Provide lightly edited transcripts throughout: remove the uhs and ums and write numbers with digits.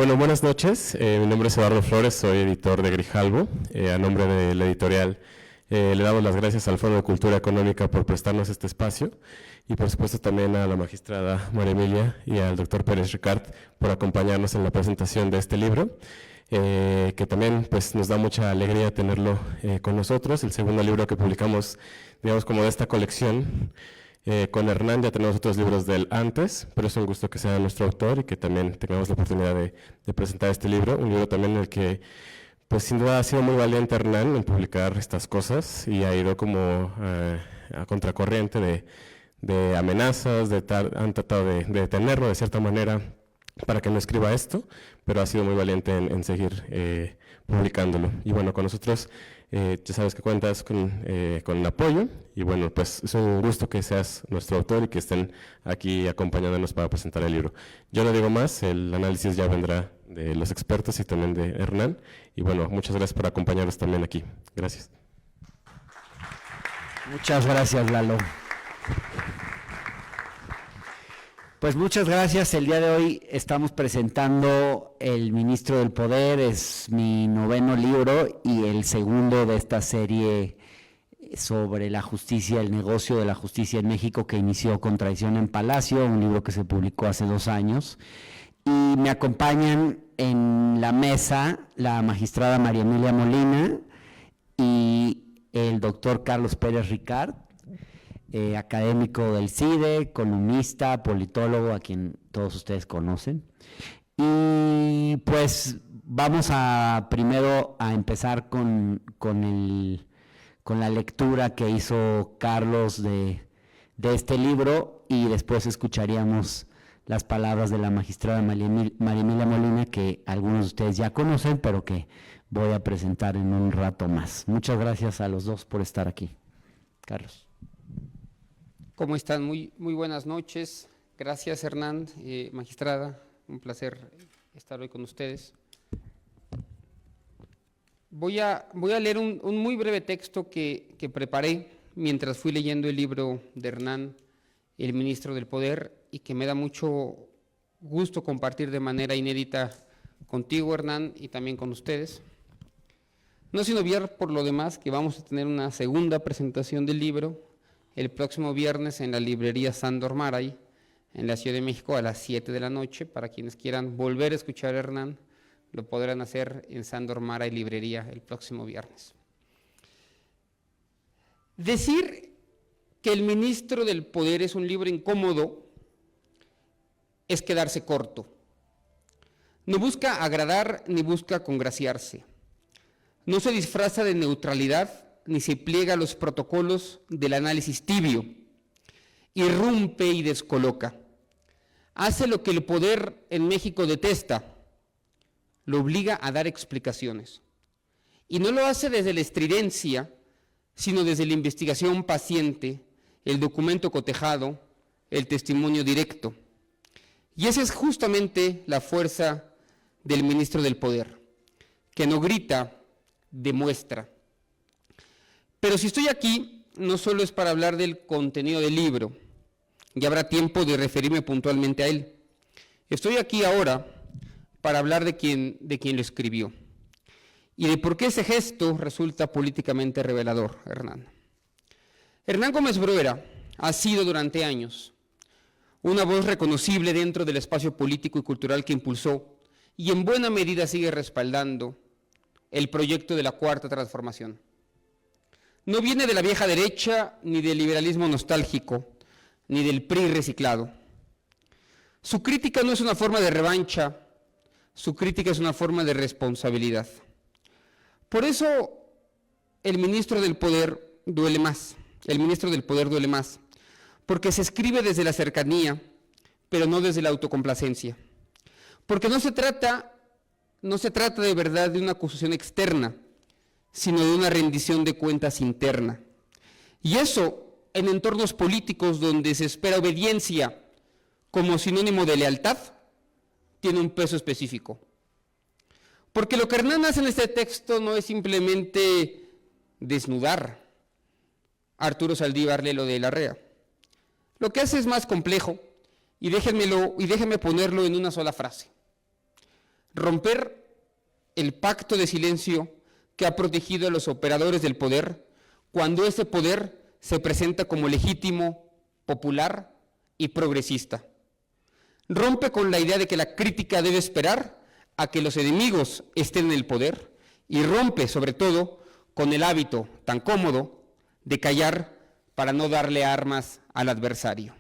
Bueno, buenas noches. Mi nombre es Eduardo Flores, soy editor de Grijalbo. A nombre de la editorial le damos las gracias al Fondo de Cultura Económica por prestarnos este espacio y por supuesto también a la magistrada María Emilia y al doctor Pérez Ricard por acompañarnos en la presentación de este libro, que también pues, nos da mucha alegría tenerlo con nosotros. El segundo libro que publicamos, digamos, como de esta colección. Con Hernán ya tenemos otros libros de él antes, pero es un gusto que sea nuestro autor y que también tengamos la oportunidad de presentar este libro, un libro también en el que pues sin duda ha sido muy valiente Hernán en publicar estas cosas y ha ido como a contracorriente de amenazas, han tratado de detenerlo de cierta manera para que no escriba esto, pero ha sido muy valiente en seguir publicándolo. Y bueno, con nosotros ya sabes que cuentas con apoyo y bueno, pues es un gusto que seas nuestro autor y que estén aquí acompañándonos para presentar el libro. Yo no digo más, el análisis ya vendrá de los expertos y también de Hernán. Y bueno, muchas gracias por acompañarnos también aquí. Gracias. Muchas gracias, Lalo. Pues muchas gracias. El día de hoy estamos presentando El Ministro del Poder, es mi 9º libro y el segundo de esta serie sobre la justicia, el negocio de la justicia en México, que inició con Traición en Palacio, un libro que se publicó hace 2 años. Y me acompañan en la mesa la magistrada María Emilia Molina y el doctor Carlos Pérez Ricard, académico del CIDE, columnista, politólogo, a quien todos ustedes conocen. Y pues vamos primero a empezar con la lectura que hizo Carlos de este libro y después escucharíamos las palabras de la magistrada María Emilia Molina, que algunos de ustedes ya conocen, pero que voy a presentar en un rato más. Muchas gracias a los dos por estar aquí. Carlos. ¿Cómo están? Muy buenas noches. Gracias, Hernán, magistrada. Un placer estar hoy con ustedes. Voy a leer un muy breve texto que preparé mientras fui leyendo el libro de Hernán, El Ministro del Poder, y que me da mucho gusto compartir de manera inédita contigo, Hernán, y también con ustedes. No sin obviar por lo demás que vamos a tener una segunda presentación del libro el próximo viernes en la librería Sándor Márai, en la Ciudad de México, a las 7 de la noche. Para quienes quieran volver a escuchar a Hernán, lo podrán hacer en Sándor Márai Librería el próximo viernes. Decir que El Ministro del Poder es un libro incómodo es quedarse corto. No busca agradar ni busca congraciarse. No se disfraza de neutralidad ni se pliega a los protocolos del análisis tibio. Irrumpe y descoloca. Hace lo que el poder en México detesta, lo obliga a dar explicaciones. Y no lo hace desde la estridencia, sino desde la investigación paciente, el documento cotejado, el testimonio directo. Y esa es justamente la fuerza del Ministro del Poder, que no grita, demuestra. Pero si estoy aquí, no solo es para hablar del contenido del libro, y habrá tiempo de referirme puntualmente a él. Estoy aquí ahora para hablar de quien lo escribió, y de por qué ese gesto resulta políticamente revelador, Hernán. Hernán Gómez Bruera ha sido durante años una voz reconocible dentro del espacio político y cultural que impulsó, y en buena medida sigue respaldando, el proyecto de la Cuarta Transformación. No viene de la vieja derecha, ni del liberalismo nostálgico, ni del PRI reciclado. Su crítica no es una forma de revancha, su crítica es una forma de responsabilidad. Por eso el Ministro del Poder duele más, porque se escribe desde la cercanía, pero no desde la autocomplacencia. Porque no se trata de verdad de una acusación externa, sino de una rendición de cuentas interna. Y eso, en entornos políticos donde se espera obediencia como sinónimo de lealtad, tiene un peso específico. Porque lo que Hernán hace en este texto no es simplemente desnudar a Arturo Saldívar Lelo de Larrea. Lo que hace es más complejo, y déjenme ponerlo en una sola frase. romper el pacto de silencio que ha protegido a los operadores del poder cuando ese poder se presenta como legítimo, popular y progresista. Rompe con la idea de que la crítica debe esperar a que los enemigos estén en el poder y rompe, sobre todo, con el hábito tan cómodo de callar para no darle armas al adversario.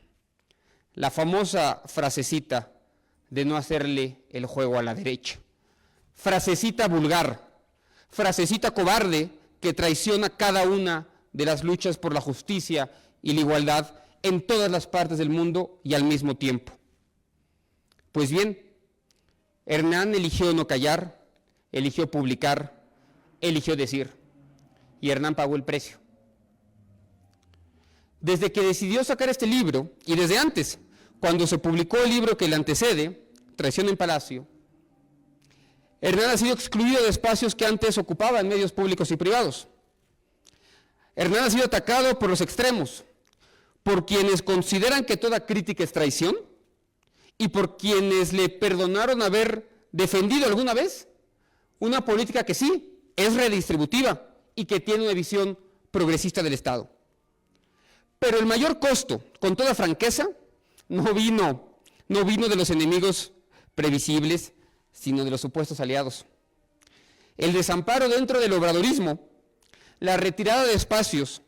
La famosa frasecita de no hacerle el juego a la derecha. Frasecita vulgar, frasecita cobarde que traiciona cada una de las luchas por la justicia y la igualdad en todas las partes del mundo y al mismo tiempo. Pues bien, Hernán eligió no callar, eligió publicar, eligió decir, y Hernán pagó el precio. Desde que decidió sacar este libro, y desde antes, cuando se publicó el libro que le antecede, Traición en Palacio, Hernán ha sido excluido de espacios que antes ocupaba en medios públicos y privados. Hernán ha sido atacado por los extremos, por quienes consideran que toda crítica es traición y por quienes le perdonaron haber defendido alguna vez una política que sí es redistributiva y que tiene una visión progresista del Estado. Pero el mayor costo, con toda franqueza, no vino de los enemigos previsibles, sino de los supuestos aliados. El desamparo dentro del obradorismo, la retirada de espacios,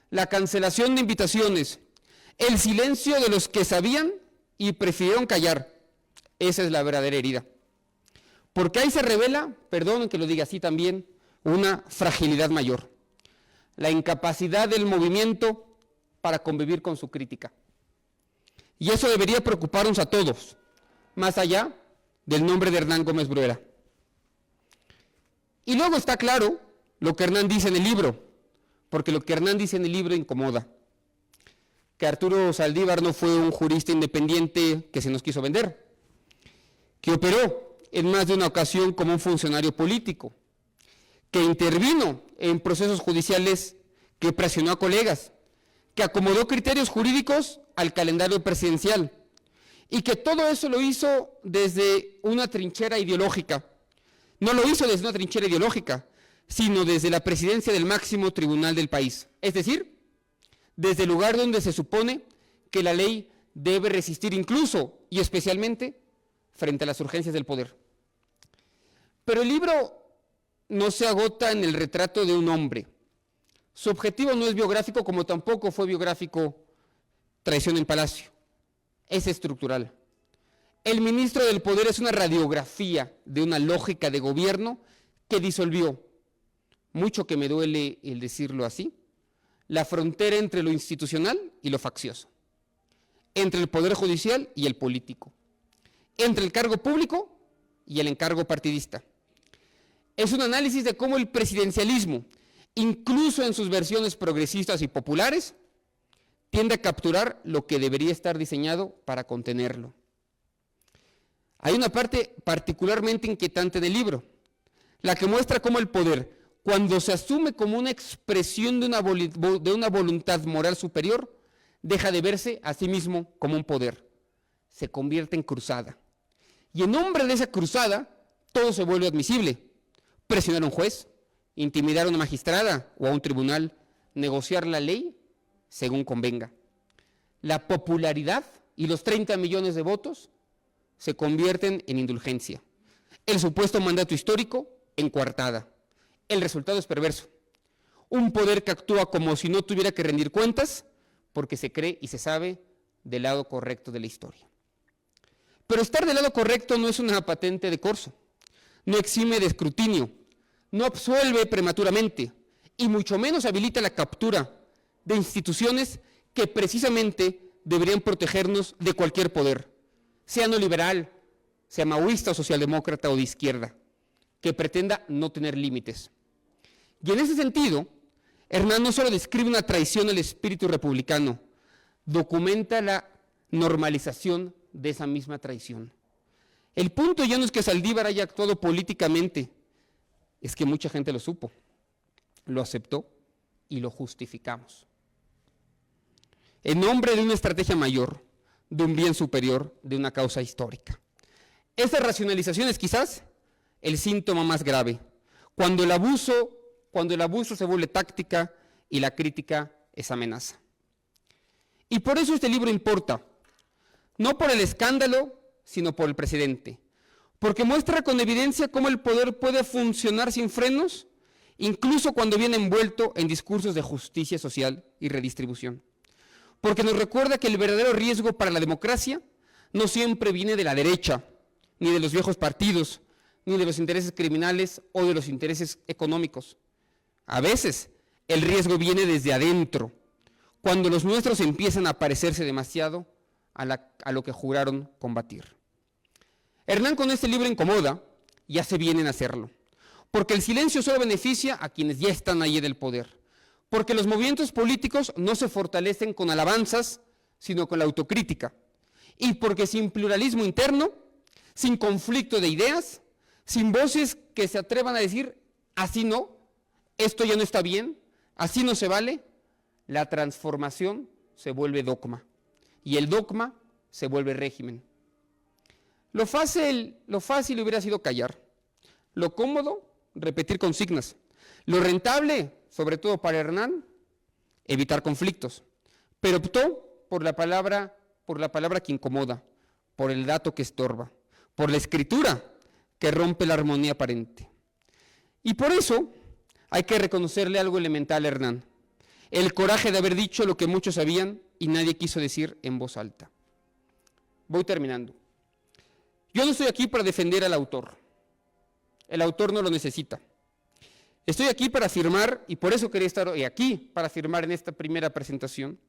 la cancelación de invitaciones, el silencio de los que sabían y prefirieron callar, esa es la verdadera herida. Porque ahí se revela, perdonen que lo diga así también, una fragilidad mayor, la incapacidad del movimiento para convivir con su crítica. Y eso debería preocuparnos a todos, más allá del nombre de Hernán Gómez Bruera. Y luego está claro lo que Hernán dice en el libro, porque lo que Hernán dice en el libro incomoda. Que Arturo Saldívar no fue un jurista independiente que se nos quiso vender, que operó en más de una ocasión como un funcionario político, que intervino en procesos judiciales, que presionó a colegas, que acomodó criterios jurídicos al calendario presidencial y que todo eso lo hizo desde una trinchera ideológica. No lo hizo desde una trinchera ideológica, sino desde la presidencia del máximo tribunal del país. Es decir, desde el lugar donde se supone que la ley debe resistir incluso y especialmente frente a las urgencias del poder. Pero el libro no se agota en el retrato de un hombre. Su objetivo no es biográfico, como tampoco fue biográfico Traición en Palacio. Es estructural. El ministro del Poder es una radiografía de una lógica de gobierno que disolvió, mucho que me duele el decirlo así, la frontera entre lo institucional y lo faccioso, entre el Poder Judicial y el político, entre el cargo público y el encargo partidista. Es un análisis de cómo el presidencialismo, incluso en sus versiones progresistas y populares, tiende a capturar lo que debería estar diseñado para contenerlo. Hay una parte particularmente inquietante del libro, la que muestra cómo el poder, cuando se asume como una expresión de una voluntad moral superior, deja de verse a sí mismo como un poder, se convierte en cruzada. Y en nombre de esa cruzada, todo se vuelve admisible. Presionar a un juez, intimidar a una magistrada o a un tribunal, negociar la ley según convenga. La popularidad y los 30 millones de votos se convierten en indulgencia. El supuesto mandato histórico en coartada. El resultado es perverso. Un poder que actúa como si no tuviera que rendir cuentas porque se cree y se sabe del lado correcto de la historia. Pero estar del lado correcto no es una patente de corso, no exime de escrutinio, no absuelve prematuramente y mucho menos habilita la captura de instituciones que precisamente deberían protegernos de cualquier poder, sea no liberal, sea maoísta o socialdemócrata o de izquierda, que pretenda no tener límites. Y en ese sentido, Hernán no solo describe una traición al espíritu republicano, documenta la normalización de esa misma traición. El punto ya no es que Saldívar haya actuado políticamente, es que mucha gente lo supo, lo aceptó y lo justificamos. En nombre de una estrategia mayor, de un bien superior, de una causa histórica. Esta racionalización es quizás el síntoma más grave, cuando el abuso se vuelve táctica y la crítica es amenaza. Y por eso este libro importa, no por el escándalo, sino por el precedente, porque muestra con evidencia cómo el poder puede funcionar sin frenos, incluso cuando viene envuelto en discursos de justicia social y redistribución. Porque nos recuerda que el verdadero riesgo para la democracia no siempre viene de la derecha, ni de los viejos partidos, ni de los intereses criminales o de los intereses económicos. A veces el riesgo viene desde adentro, cuando los nuestros empiezan a parecerse demasiado a lo que juraron combatir. Hernán con este libro incomoda y hace bien en hacerlo, porque el silencio solo beneficia a quienes ya están ahí en el poder, porque los movimientos políticos no se fortalecen con alabanzas, sino con la autocrítica, y porque sin pluralismo interno, sin conflicto de ideas, sin voces que se atrevan a decir, así no, esto ya no está bien, así no se vale, la transformación se vuelve dogma, y el dogma se vuelve régimen. Lo fácil hubiera sido callar, lo cómodo, repetir consignas, lo rentable, sobre todo para Hernán, evitar conflictos, pero optó por la palabra que incomoda, por el dato que estorba, por la escritura que rompe la armonía aparente. Y por eso hay que reconocerle algo elemental a Hernán, el coraje de haber dicho lo que muchos sabían y nadie quiso decir en voz alta. Voy terminando. Yo no estoy aquí para defender al autor. El autor no lo necesita. Estoy aquí para afirmar, y por eso quería estar hoy aquí, para afirmar en esta primera presentación,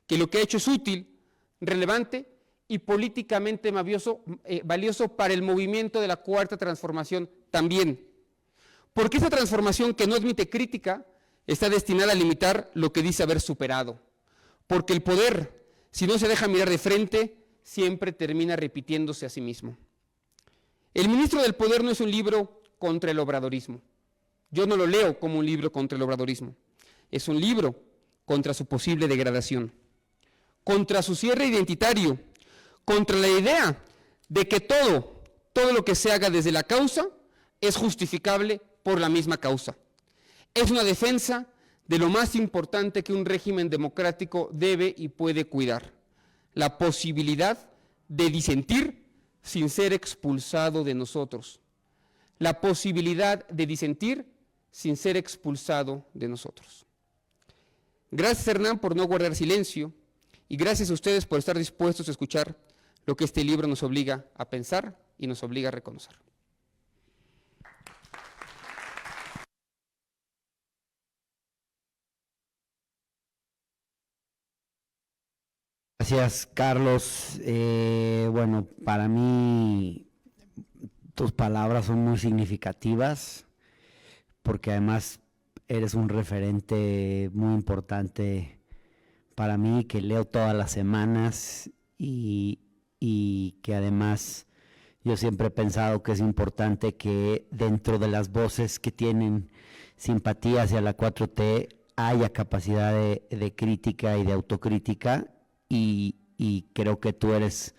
que lo que ha hecho es útil, relevante y políticamente valioso para el movimiento de la Cuarta Transformación también. Porque esa transformación que no admite crítica está destinada a limitar lo que dice haber superado. Porque el poder, si no se deja mirar de frente, siempre termina repitiéndose a sí mismo. El ministro del Poder no es un libro contra el obradorismo. Yo no lo leo como un libro contra el obradorismo. Es un libro contra su posible degradación, contra su cierre identitario, contra la idea de que todo lo que se haga desde la causa es justificable por la misma causa. Es una defensa de lo más importante que un régimen democrático debe y puede cuidar: la posibilidad de disentir sin ser expulsado de nosotros. La posibilidad de disentir sin ser expulsado de nosotros. Gracias, Hernán, por no guardar silencio, y gracias a ustedes por estar dispuestos a escuchar lo que este libro nos obliga a pensar y nos obliga a reconocer. Gracias, Carlos. Bueno, para mí tus palabras son muy significativas, porque además eres un referente muy importante para mí, que leo todas las semanas y que además yo siempre he pensado que es importante que dentro de las voces que tienen simpatía hacia la 4T haya capacidad de crítica y de autocrítica, y creo que tú eres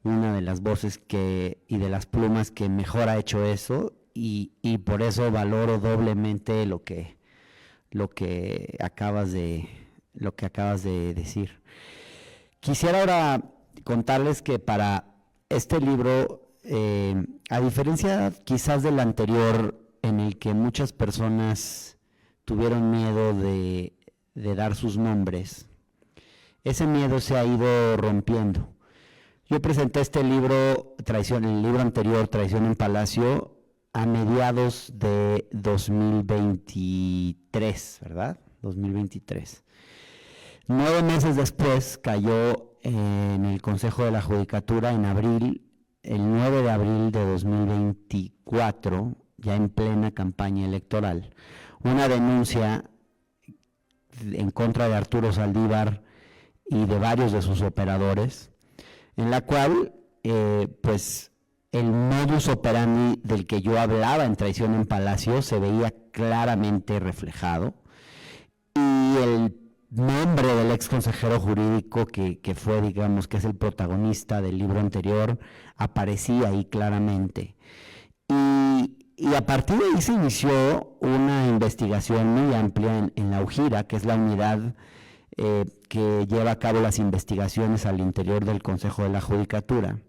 una de las voces y de las plumas que mejor ha hecho eso, y por eso valoro doblemente lo que acabas de decir. Quisiera ahora contarles que para este libro, a diferencia quizás del anterior, en el que muchas personas tuvieron miedo de dar sus nombres, ese miedo se ha ido rompiendo. Yo presenté este libro, el libro anterior, Traición en Palacio, a mediados de 2023, ¿verdad? 2023. 9 meses después cayó en el Consejo de la Judicatura en abril, el 9 de abril de 2024, ya en plena campaña electoral, una denuncia en contra de Arturo Saldívar y de varios de sus operadores, en la cual pues el modus operandi del que yo hablaba en Traición en Palacio se veía claramente reflejado, y el nombre del ex consejero jurídico que fue, digamos, que es el protagonista del libro anterior, aparecía ahí claramente. Y a partir de ahí se inició una investigación muy amplia en la UJIRA, que es la unidad que lleva a cabo las investigaciones al interior del Consejo de la Judicatura.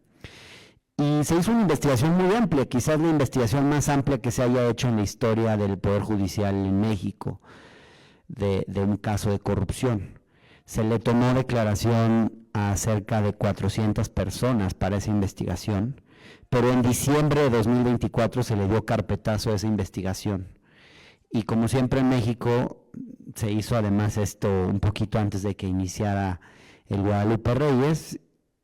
Y se hizo una investigación muy amplia, quizás la investigación más amplia que se haya hecho en la historia del Poder Judicial en México, de un caso de corrupción. Se le tomó declaración a cerca de 400 personas para esa investigación, pero en diciembre de 2024 se le dio carpetazo a esa investigación. Y como siempre en México, se hizo además esto un poquito antes de que iniciara el Guadalupe Reyes,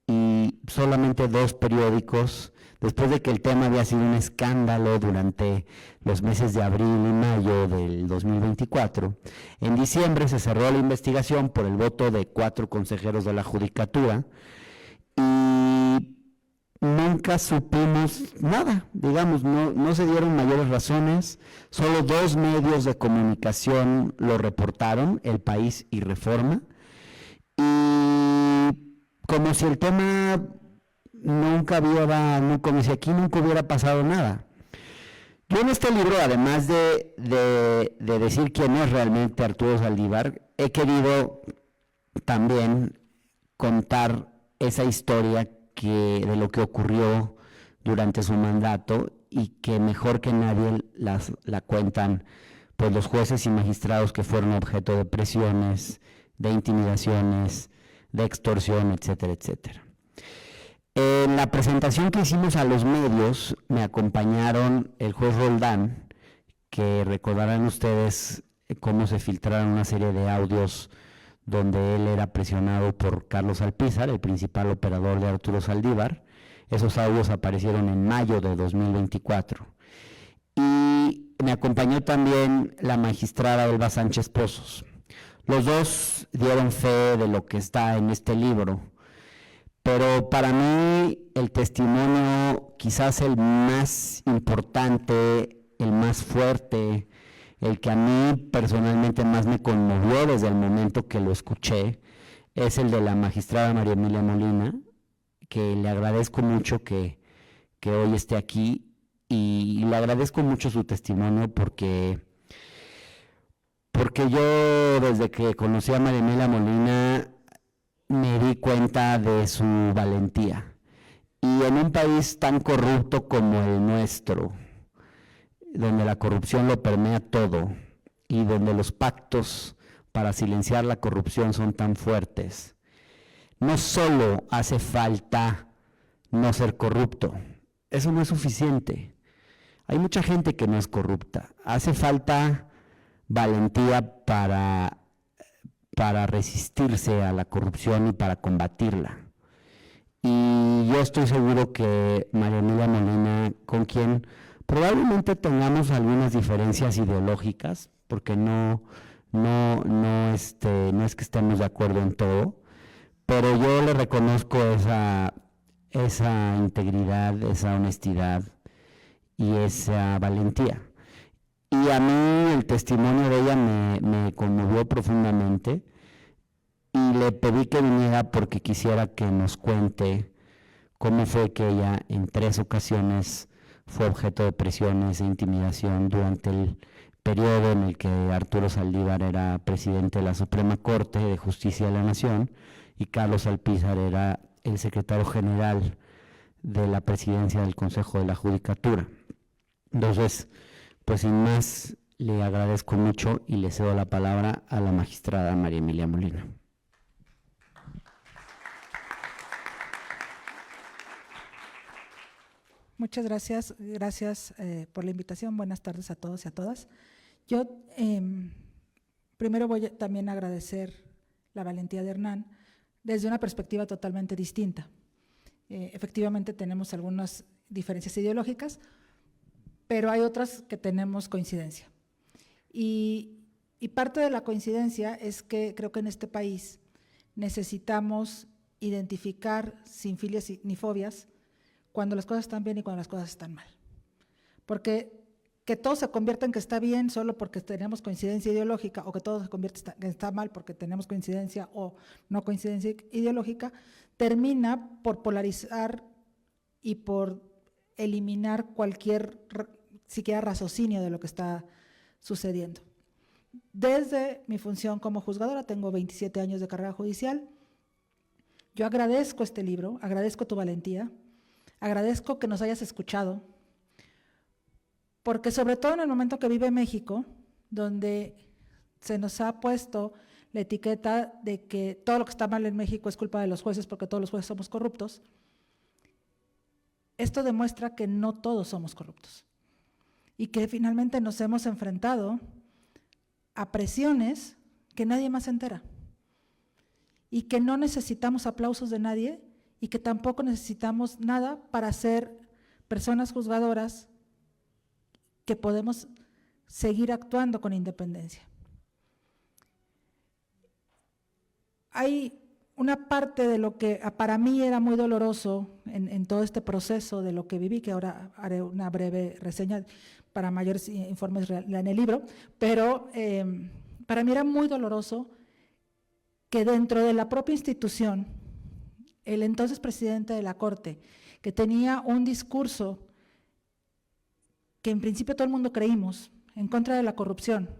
y solamente 2 periódicos, después de que el tema había sido un escándalo durante los meses de abril y mayo del 2024, en diciembre se cerró la investigación por el voto de 4 consejeros de la Judicatura y nunca supimos nada, digamos, no se dieron mayores razones, solo 2 medios de comunicación lo reportaron, El País y Reforma, y como si el tema como si aquí nunca hubiera pasado nada. Yo en este libro, además de decir quién es realmente Arturo Saldívar, he querido también contar esa historia de lo que ocurrió durante su mandato y que mejor que nadie la cuentan pues los jueces y magistrados que fueron objeto de presiones, de intimidaciones, de extorsión, etcétera, etcétera. En la presentación que hicimos a los medios me acompañaron el juez Roldán, que recordarán ustedes cómo se filtraron una serie de audios donde él era presionado por Carlos Alpizar, el principal operador de Arturo Saldívar. Esos audios aparecieron en mayo de 2024. Y me acompañó también la magistrada Elba Sánchez Pozos. Los dos dieron fe de lo que está en este libro, pero para mí el testimonio quizás el más importante, el más fuerte, el que a mí personalmente más me conmovió desde el momento que lo escuché, es el de la magistrada María Emilia Molina, que le agradezco mucho que hoy esté aquí y le agradezco mucho su testimonio porque yo desde que conocí a María Emilia Molina me di cuenta de su valentía. Y en un país tan corrupto como el nuestro, donde la corrupción lo permea todo y donde los pactos para silenciar la corrupción son tan fuertes, no solo hace falta no ser corrupto, eso no es suficiente. Hay mucha gente que no es corrupta, hace falta valentía para resistirse a la corrupción y para combatirla. Y yo estoy seguro que María Emilia Molina, con quien probablemente tengamos algunas diferencias ideológicas, porque no es que estemos de acuerdo en todo, pero yo le reconozco esa integridad, esa honestidad y esa valentía. Y a mí el testimonio de ella me conmovió profundamente y le pedí que viniera porque quisiera que nos cuente cómo fue que ella en 3 ocasiones fue objeto de presiones e intimidación durante el periodo en el que Arturo Saldívar era presidente de la Suprema Corte de Justicia de la Nación y Carlos Alpizar era el secretario general de la presidencia del Consejo de la Judicatura. Entonces, pues sin más, le agradezco mucho y le cedo la palabra a la magistrada María Emilia Molina. Muchas gracias, por la invitación. Buenas tardes a todos y a todas. Yo primero voy también a agradecer la valentía de Hernán desde una perspectiva totalmente distinta. Efectivamente tenemos algunas diferencias ideológicas, pero hay otras que tenemos coincidencia. Y parte de la coincidencia es que creo que en este país necesitamos identificar sin filias ni fobias cuando las cosas están bien y cuando las cosas están mal. Porque que todo se convierta en que está bien solo porque tenemos coincidencia ideológica, o que todo se convierte en que está mal porque tenemos coincidencia o no coincidencia ideológica, termina por polarizar y por eliminar cualquier siquiera raciocinio de lo que está sucediendo. Desde mi función como juzgadora, tengo 27 años de carrera judicial, yo agradezco este libro, agradezco tu valentía, agradezco que nos hayas escuchado, porque sobre todo en el momento que vive México, donde se nos ha puesto la etiqueta de que todo lo que está mal en México es culpa de los jueces porque todos los jueces somos corruptos, esto demuestra que no todos somos corruptos y que finalmente nos hemos enfrentado a presiones que nadie más se entera y que no necesitamos aplausos de nadie y que tampoco necesitamos nada para ser personas juzgadoras que podemos seguir actuando con independencia. Hay una parte de lo que para mí era muy doloroso en todo este proceso de lo que viví, que ahora haré una breve reseña, para mayores informes en el libro, pero para mí era muy doloroso que dentro de la propia institución, el entonces presidente de la Corte, que tenía un discurso que en principio todo el mundo creímos, en contra de la corrupción,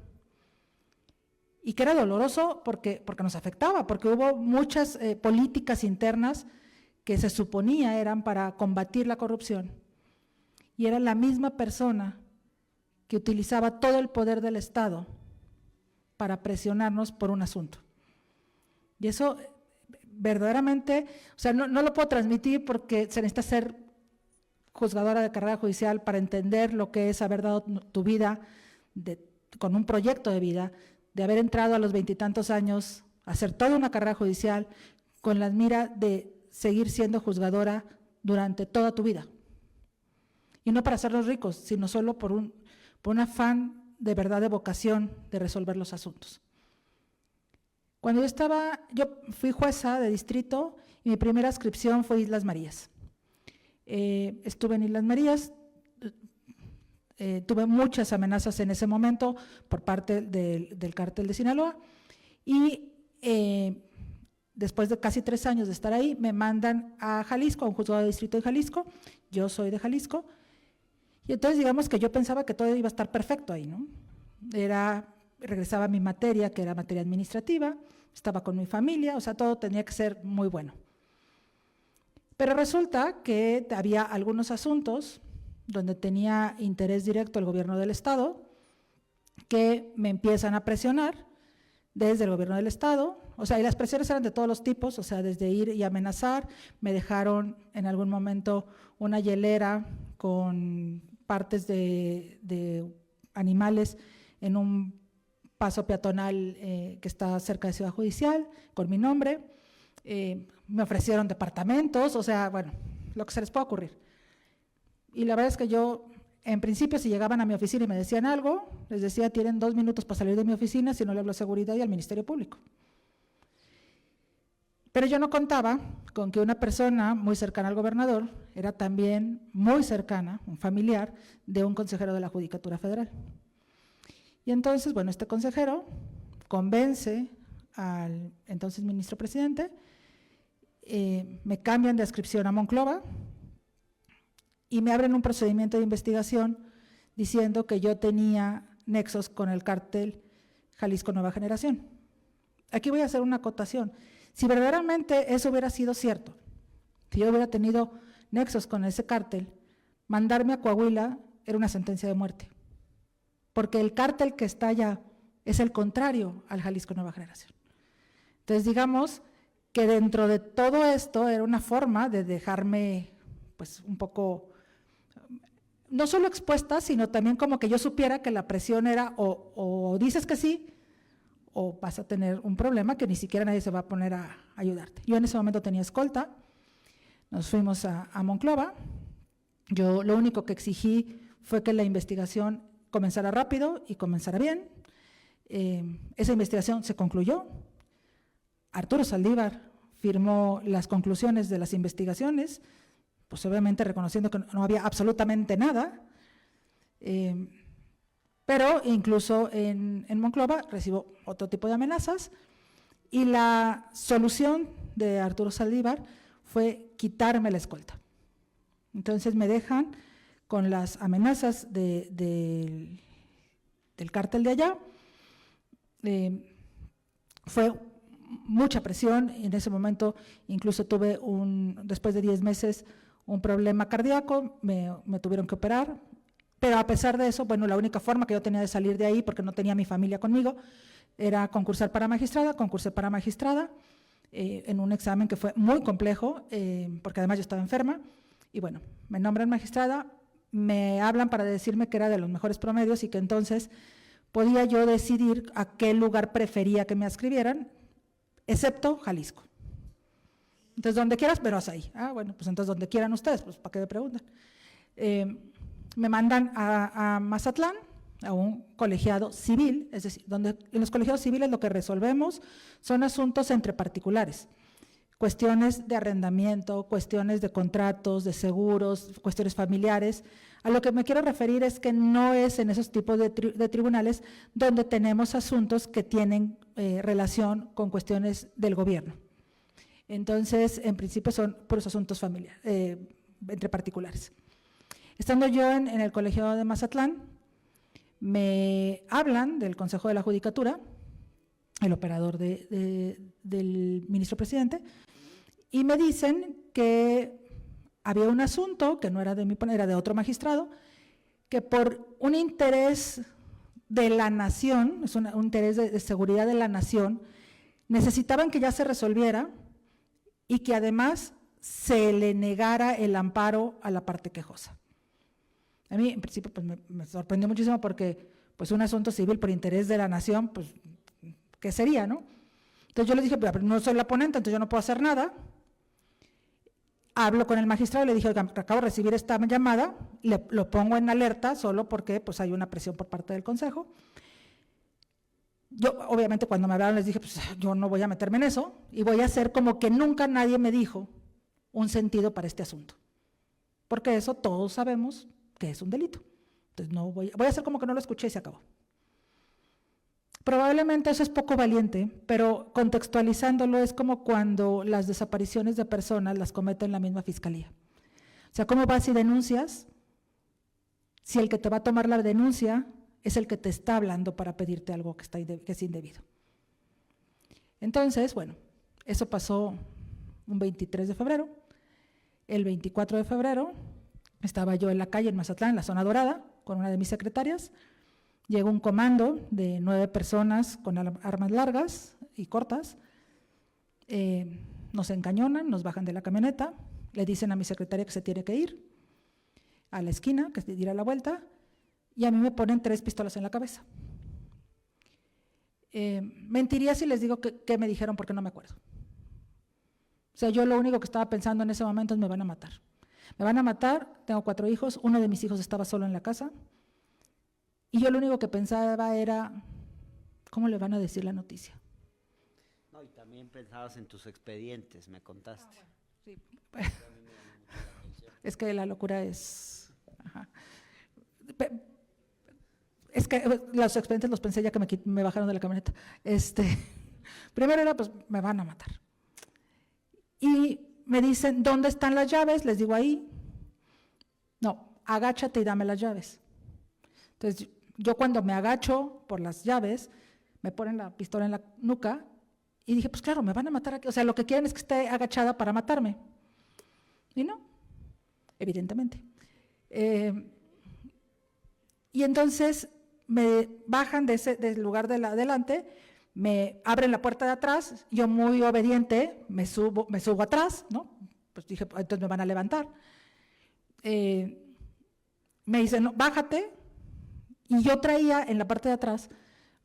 y que era doloroso porque nos afectaba, porque hubo muchas políticas internas que se suponía eran para combatir la corrupción, y era la misma persona que utilizaba todo el poder del Estado para presionarnos por un asunto. Y eso verdaderamente, o sea, no lo puedo transmitir porque se necesita ser juzgadora de carrera judicial para entender lo que es haber dado tu vida con un proyecto de vida, de haber entrado a los 20 y tantos años, a hacer toda una carrera judicial con la mira de seguir siendo juzgadora durante toda tu vida. Y no para hacerlos ricos, sino solo por un afán de verdad de vocación de resolver los asuntos. Cuando yo fui jueza de distrito y mi primera adscripción fue Islas Marías. Estuve en Islas Marías, tuve muchas amenazas en ese momento por parte del cártel de Sinaloa y después de casi 3 años de estar ahí me mandan a Jalisco, a un juzgado de distrito de Jalisco, yo soy de Jalisco, y entonces digamos que yo pensaba que todo iba a estar perfecto ahí, ¿no? Regresaba a mi materia, que era materia administrativa, estaba con mi familia, o sea, todo tenía que ser muy bueno. Pero resulta que había algunos asuntos donde tenía interés directo el gobierno del Estado, que me empiezan a presionar desde el gobierno del Estado, o sea, y las presiones eran de todos los tipos, o sea, desde ir y amenazar, me dejaron en algún momento una hielera con partes de animales en un paso peatonal que está cerca de Ciudad Judicial, con mi nombre, me ofrecieron departamentos, o sea, bueno, lo que se les pueda ocurrir. Y la verdad es que yo, en principio, si llegaban a mi oficina y me decían algo, les decía, tienen 2 minutos para salir de mi oficina, si no le hablo a seguridad y al Ministerio Público. Pero yo no contaba con que una persona muy cercana al gobernador era también muy cercana, un familiar, de un consejero de la Judicatura Federal. Y entonces, bueno, este consejero convence al entonces ministro presidente, me cambian de adscripción a Monclova y me abren un procedimiento de investigación diciendo que yo tenía nexos con el cártel Jalisco Nueva Generación. Aquí voy a hacer una acotación. Si verdaderamente eso hubiera sido cierto, si yo hubiera tenido nexos con ese cártel, mandarme a Coahuila era una sentencia de muerte, porque el cártel que está allá es el contrario al Jalisco Nueva Generación. Entonces, digamos que dentro de todo esto era una forma de dejarme pues un poco, no solo expuesta, sino también como que yo supiera que la presión era o dices que sí, o vas a tener un problema que ni siquiera nadie se va a poner a ayudarte. Yo en ese momento tenía escolta, nos fuimos a Monclova, yo lo único que exigí fue que la investigación comenzara rápido y comenzara bien. Esa investigación se concluyó, Arturo Saldívar firmó las conclusiones de las investigaciones, pues obviamente reconociendo que no había absolutamente nada. Pero incluso en Monclova recibo otro tipo de amenazas y la solución de Arturo Saldívar fue quitarme la escolta. Entonces me dejan con las amenazas del cártel de allá. Fue mucha presión, en ese momento incluso tuve después de 10 meses un problema cardíaco, me tuvieron que operar, pero a pesar de eso, bueno, la única forma que yo tenía de salir de ahí, porque no tenía mi familia conmigo, era concursar para magistrada. Concursé para magistrada en un examen que fue muy complejo, porque además yo estaba enferma, y bueno, me nombran magistrada, me hablan para decirme que era de los mejores promedios y que entonces podía yo decidir a qué lugar prefería que me adscribieran, excepto Jalisco. Entonces, donde quieras, pero hasta ahí. Ah, bueno, pues entonces donde quieran ustedes, pues ¿para qué me preguntan? Me mandan a Mazatlán, a un colegiado civil, es decir, donde en los colegiados civiles lo que resolvemos son asuntos entre particulares, cuestiones de arrendamiento, cuestiones de contratos, de seguros, cuestiones familiares. A lo que me quiero referir es que no es en esos tipos de tribunales donde tenemos asuntos que tienen relación con cuestiones del gobierno. Entonces, en principio son puros asuntos familiares, entre particulares. Estando yo en el colegiado de Mazatlán, me hablan del Consejo de la Judicatura, el operador del ministro presidente, y me dicen que había un asunto que no era de mí, era de otro magistrado, que por un interés de la nación, es un interés de seguridad de la nación, necesitaban que ya se resolviera y que además se le negara el amparo a la parte quejosa. A mí, en principio, pues me sorprendió muchísimo porque pues un asunto civil por interés de la nación, pues, ¿qué sería, no? Entonces yo les dije, pero no soy la ponente, entonces yo no puedo hacer nada. Hablo con el magistrado y le dije, oiga, acabo de recibir esta llamada, lo pongo en alerta solo porque pues hay una presión por parte del Consejo. Yo, obviamente, cuando me hablaron les dije, pues yo no voy a meterme en eso y voy a hacer como que nunca nadie me dijo un sentido para este asunto. Porque eso todos sabemos que es un delito. Entonces no voy a hacer como que no lo escuché y se acabó. Probablemente eso es poco valiente, pero contextualizándolo es como cuando las desapariciones de personas las comete la misma fiscalía. O sea, ¿cómo vas y denuncias si el que te va a tomar la denuncia es el que te está hablando para pedirte algo que es indebido? Entonces, bueno, eso pasó un 23 de febrero. El 24 de febrero estaba yo en la calle en Mazatlán, en la zona dorada, con una de mis secretarias. Llegó un comando de 9 personas con armas largas y cortas, nos encañonan, nos bajan de la camioneta, le dicen a mi secretaria que se tiene que ir a la esquina, que se diera la vuelta, y a mí me ponen 3 pistolas en la cabeza. Mentiría si les digo que me dijeron porque no me acuerdo. O sea, yo lo único que estaba pensando en ese momento es me van a matar. Me van a matar, tengo 4 hijos, uno de mis hijos estaba solo en la casa, y yo lo único que pensaba era, ¿cómo le van a decir la noticia? No, y también pensabas en tus expedientes, me contaste. Sí. Es que la locura es… Ajá. Es que los expedientes los pensé ya que me bajaron de la camioneta. Primero era, pues, me van a matar. Y me dicen, ¿dónde están las llaves? Les digo, ahí. No, agáchate y dame las llaves. Entonces, yo cuando me agacho por las llaves, me ponen la pistola en la nuca y dije, pues claro, me van a matar aquí. O sea, lo que quieren es que esté agachada para matarme. Y no, evidentemente. Y entonces me bajan del lugar de adelante, me abren la puerta de atrás, yo muy obediente me subo atrás, ¿no? Pues dije, entonces me van a levantar. Me dicen, no, bájate. Y yo traía en la parte de atrás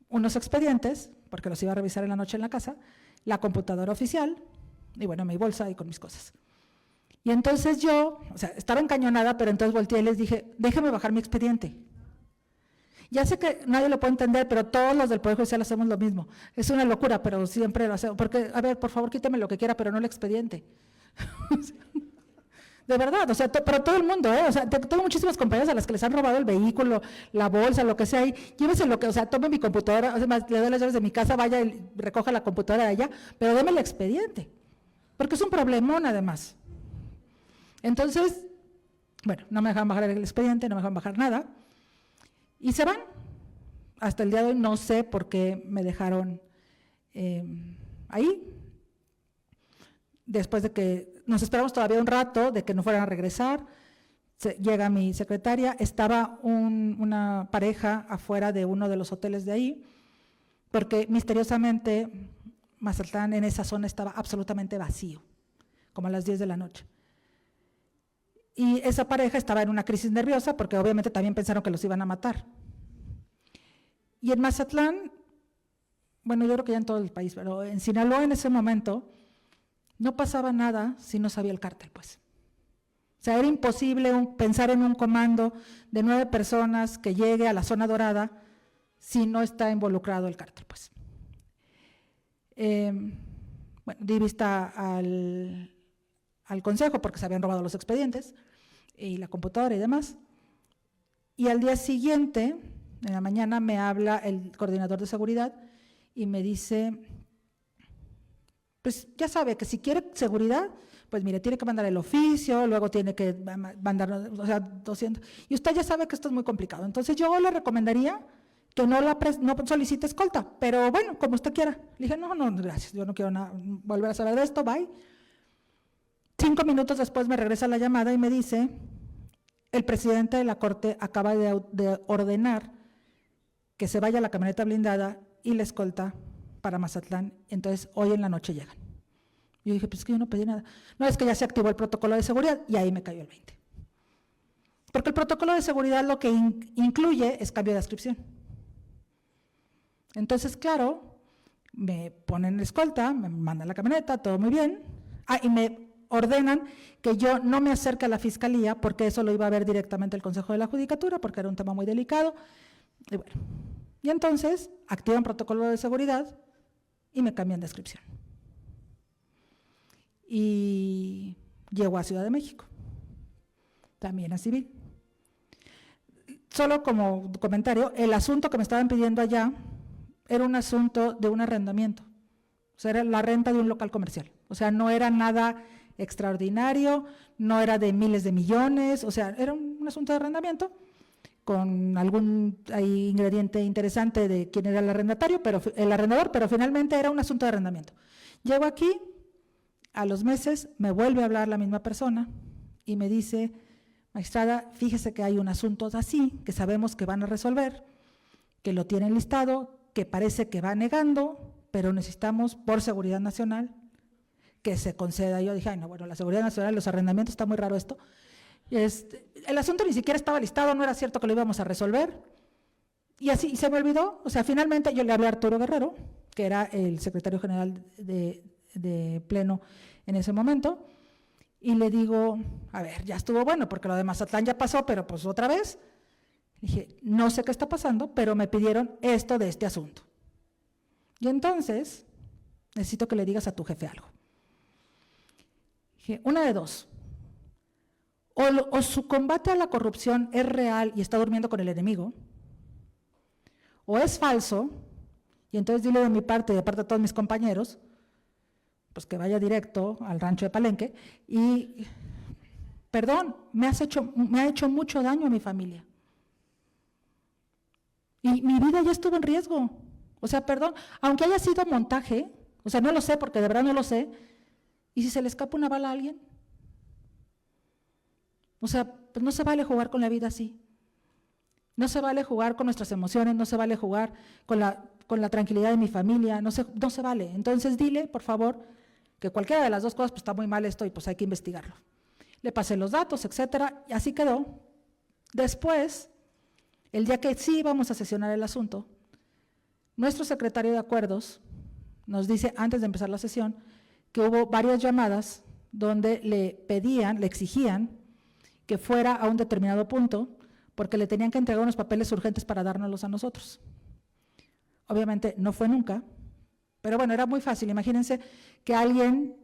unos expedientes, porque los iba a revisar en la noche en la casa, la computadora oficial, y bueno, mi bolsa y con mis cosas. Y entonces yo, o sea, estaba encañonada, pero entonces volteé y les dije, déjame bajar mi expediente. Ya sé que nadie lo puede entender, pero todos los del Poder Judicial hacemos lo mismo. Es una locura, pero siempre lo hacemos. Porque, a ver, por favor, quíteme lo que quiera, pero no el expediente. De verdad, o sea, pero todo el mundo, o sea, tengo muchísimas compañeras a las que les han robado el vehículo, la bolsa, lo que sea, y llévese lo que, o sea, tome mi computadora, o sea, le doy las llaves de mi casa, vaya y recoja la computadora de allá, pero deme el expediente, porque es un problemón además. Entonces, bueno, no me dejan bajar el expediente, no me dejan bajar nada, y se van. Hasta el día de hoy no sé por qué me dejaron ahí. Después de que nos esperamos todavía un rato de que no fueran a regresar, llega mi secretaria, estaba una pareja afuera de uno de los hoteles de ahí, porque misteriosamente Mazatlán en esa zona estaba absolutamente vacío, como a las 10 de la noche. Y esa pareja estaba en una crisis nerviosa porque obviamente también pensaron que los iban a matar. Y en Mazatlán, bueno, yo creo que ya en todo el país, pero en Sinaloa en ese momento no pasaba nada si no sabía el cártel, pues. O sea, era imposible pensar en un comando de 9 personas que llegue a la zona dorada si no está involucrado el cártel, pues. Bueno, di vista al consejo porque se habían robado los expedientes y la computadora y demás. Y al día siguiente, en la mañana, me habla el coordinador de seguridad y me dice, pues ya sabe que si quiere seguridad, pues mire, tiene que mandar el oficio, luego tiene que mandar, o sea, 200, y usted ya sabe que esto es muy complicado. Entonces yo le recomendaría que no solicite escolta, pero bueno, como usted quiera. Le dije, no, gracias, yo no quiero volver a saber de esto, bye. 5 minutos después me regresa la llamada y me dice, el presidente de la Corte acaba de ordenar que se vaya la camioneta blindada y la escolta para Mazatlán, entonces hoy en la noche llegan. Yo dije, pues es que yo no pedí nada. No, es que ya se activó el protocolo de seguridad y ahí me cayó el 20. Porque el protocolo de seguridad lo que incluye es cambio de adscripción. Entonces, claro, me ponen la escolta, me mandan la camioneta, todo muy bien, y me ordenan que yo no me acerque a la fiscalía porque eso lo iba a ver directamente el Consejo de la Judicatura porque era un tema muy delicado. Y bueno, y entonces activan protocolo de seguridad y me cambian de adscripción. Y llego a Ciudad de México, también a civil. Solo como comentario, el asunto que me estaban pidiendo allá era un asunto de un arrendamiento, o sea, era la renta de un local comercial, o sea, no era nada extraordinario, no era de miles de millones, o sea, era un asunto de arrendamiento con algún ingrediente interesante de quién era el arrendatario, el arrendador, pero finalmente era un asunto de arrendamiento. Llego aquí, a los meses me vuelve a hablar la misma persona y me dice, magistrada, fíjese que hay un asunto así, que sabemos que van a resolver, que lo tienen listado, que parece que va negando, pero necesitamos por seguridad nacional que se conceda. Yo dije, ay no, bueno, la seguridad nacional, los arrendamientos, está muy raro esto. El asunto ni siquiera estaba listado, no era cierto que lo íbamos a resolver. Y así se me olvidó, o sea, finalmente yo le hablé a Arturo Guerrero, que era el secretario general de Pleno en ese momento, y le digo, a ver, ya estuvo bueno, porque lo de Mazatlán ya pasó, pero pues otra vez. Dije, no sé qué está pasando, pero me pidieron esto de este asunto. Y entonces, necesito que le digas a tu jefe algo. Dije, una de dos. O su combate a la corrupción es real y está durmiendo con el enemigo, o es falso, y entonces dile de mi parte y de parte de todos mis compañeros, pues que vaya directo al rancho de Palenque y, perdón, me ha hecho mucho daño a mi familia. Y mi vida ya estuvo en riesgo. O sea, perdón, aunque haya sido montaje, o sea, no lo sé, porque de verdad no lo sé, ¿y si se le escapa una bala a alguien? O sea, pues no se vale jugar con la vida así. No se vale jugar con nuestras emociones, no se vale jugar con la tranquilidad de mi familia, no se vale. Entonces dile, por favor, que cualquiera de las dos cosas pues está muy mal esto y pues hay que investigarlo. Le pasé los datos, etcétera, y así quedó. Después, el día que sí íbamos a sesionar el asunto, nuestro secretario de Acuerdos nos dice, antes de empezar la sesión, que hubo varias llamadas donde le exigían que fuera a un determinado punto, porque le tenían que entregar unos papeles urgentes para dárnoslos a nosotros. Obviamente no fue nunca, pero bueno, era muy fácil. Imagínense que alguien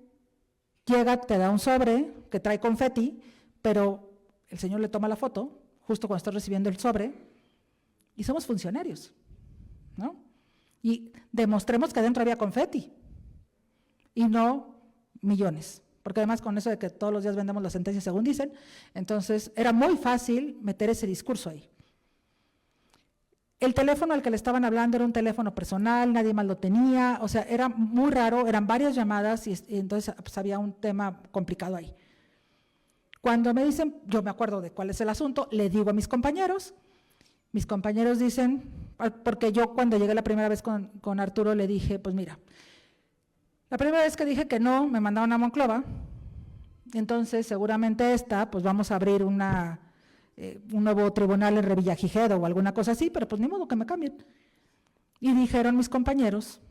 Llega, te da un sobre que trae confeti, pero el señor le toma la foto justo cuando está recibiendo el sobre y somos funcionarios, ¿no? Y demostremos que adentro había confeti y no millones, porque además con eso de que todos los días vendemos las sentencias según dicen, entonces era muy fácil meter ese discurso ahí. El teléfono al que le estaban hablando era un teléfono personal, nadie más lo tenía, o sea, era muy raro, eran varias llamadas y entonces pues, había un tema complicado ahí. Cuando me dicen, yo me acuerdo de cuál es el asunto, le digo a mis compañeros dicen, porque yo cuando llegué la primera vez con Arturo le dije, pues mira, la primera vez que dije que no, me mandaron a Monclova, entonces seguramente pues vamos a abrir un nuevo tribunal en Revillagigedo o alguna cosa así, pero pues ni modo que me cambien. Y dijeron mis compañeros,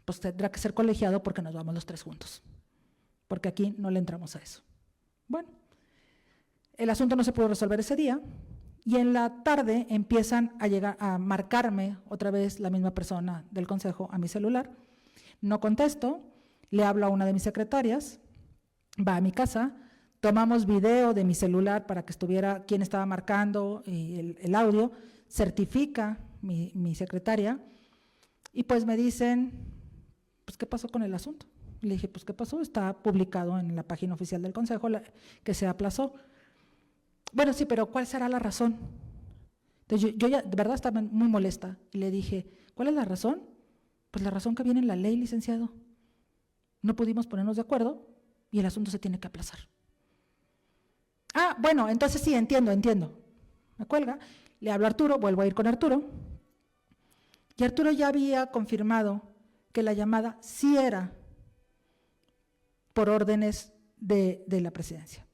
pues tendrá que ser colegiado porque nos vamos los tres juntos, porque aquí no le entramos a eso. Bueno, el asunto no se pudo resolver ese día y en la tarde empiezan a llegar a marcarme otra vez la misma persona del consejo a mi celular. No contesto, le hablo a una de mis secretarias, va a mi casa, tomamos video de mi celular para que estuviera quién estaba marcando y el audio, certifica mi secretaria y pues me dicen, pues ¿qué pasó con el asunto? Le dije, pues ¿qué pasó? Está publicado en la página oficial del Consejo que se aplazó. Bueno, sí, pero ¿cuál será la razón? Entonces yo ya de verdad estaba muy molesta y le dije, ¿cuál es la razón? Pues la razón que viene en la ley, licenciado. No pudimos ponernos de acuerdo y el asunto se tiene que aplazar. Ah, bueno, entonces sí, entiendo. Me cuelga, le hablo a Arturo, vuelvo a ir con Arturo, y Arturo ya había confirmado que la llamada sí era por órdenes de la presidencia.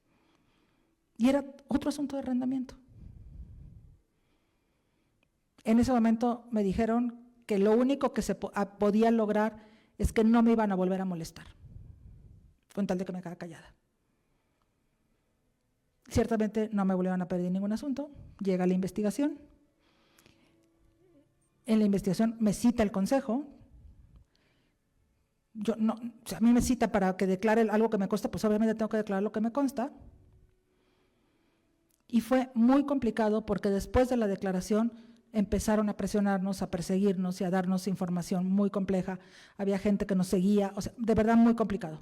Y era otro asunto de arrendamiento. En ese momento me dijeron que lo único que se podía lograr es que no me iban a volver a molestar, con tal de que me quedara callada. Ciertamente no me volvieron a pedir ningún asunto, llega la investigación. En la investigación me cita el consejo. Yo no, o sea, a mí me cita para que declare algo que me consta, pues obviamente tengo que declarar lo que me consta. Y fue muy complicado porque después de la declaración empezaron a presionarnos, a perseguirnos y a darnos información muy compleja. Había gente que nos seguía, o sea, de verdad muy complicado.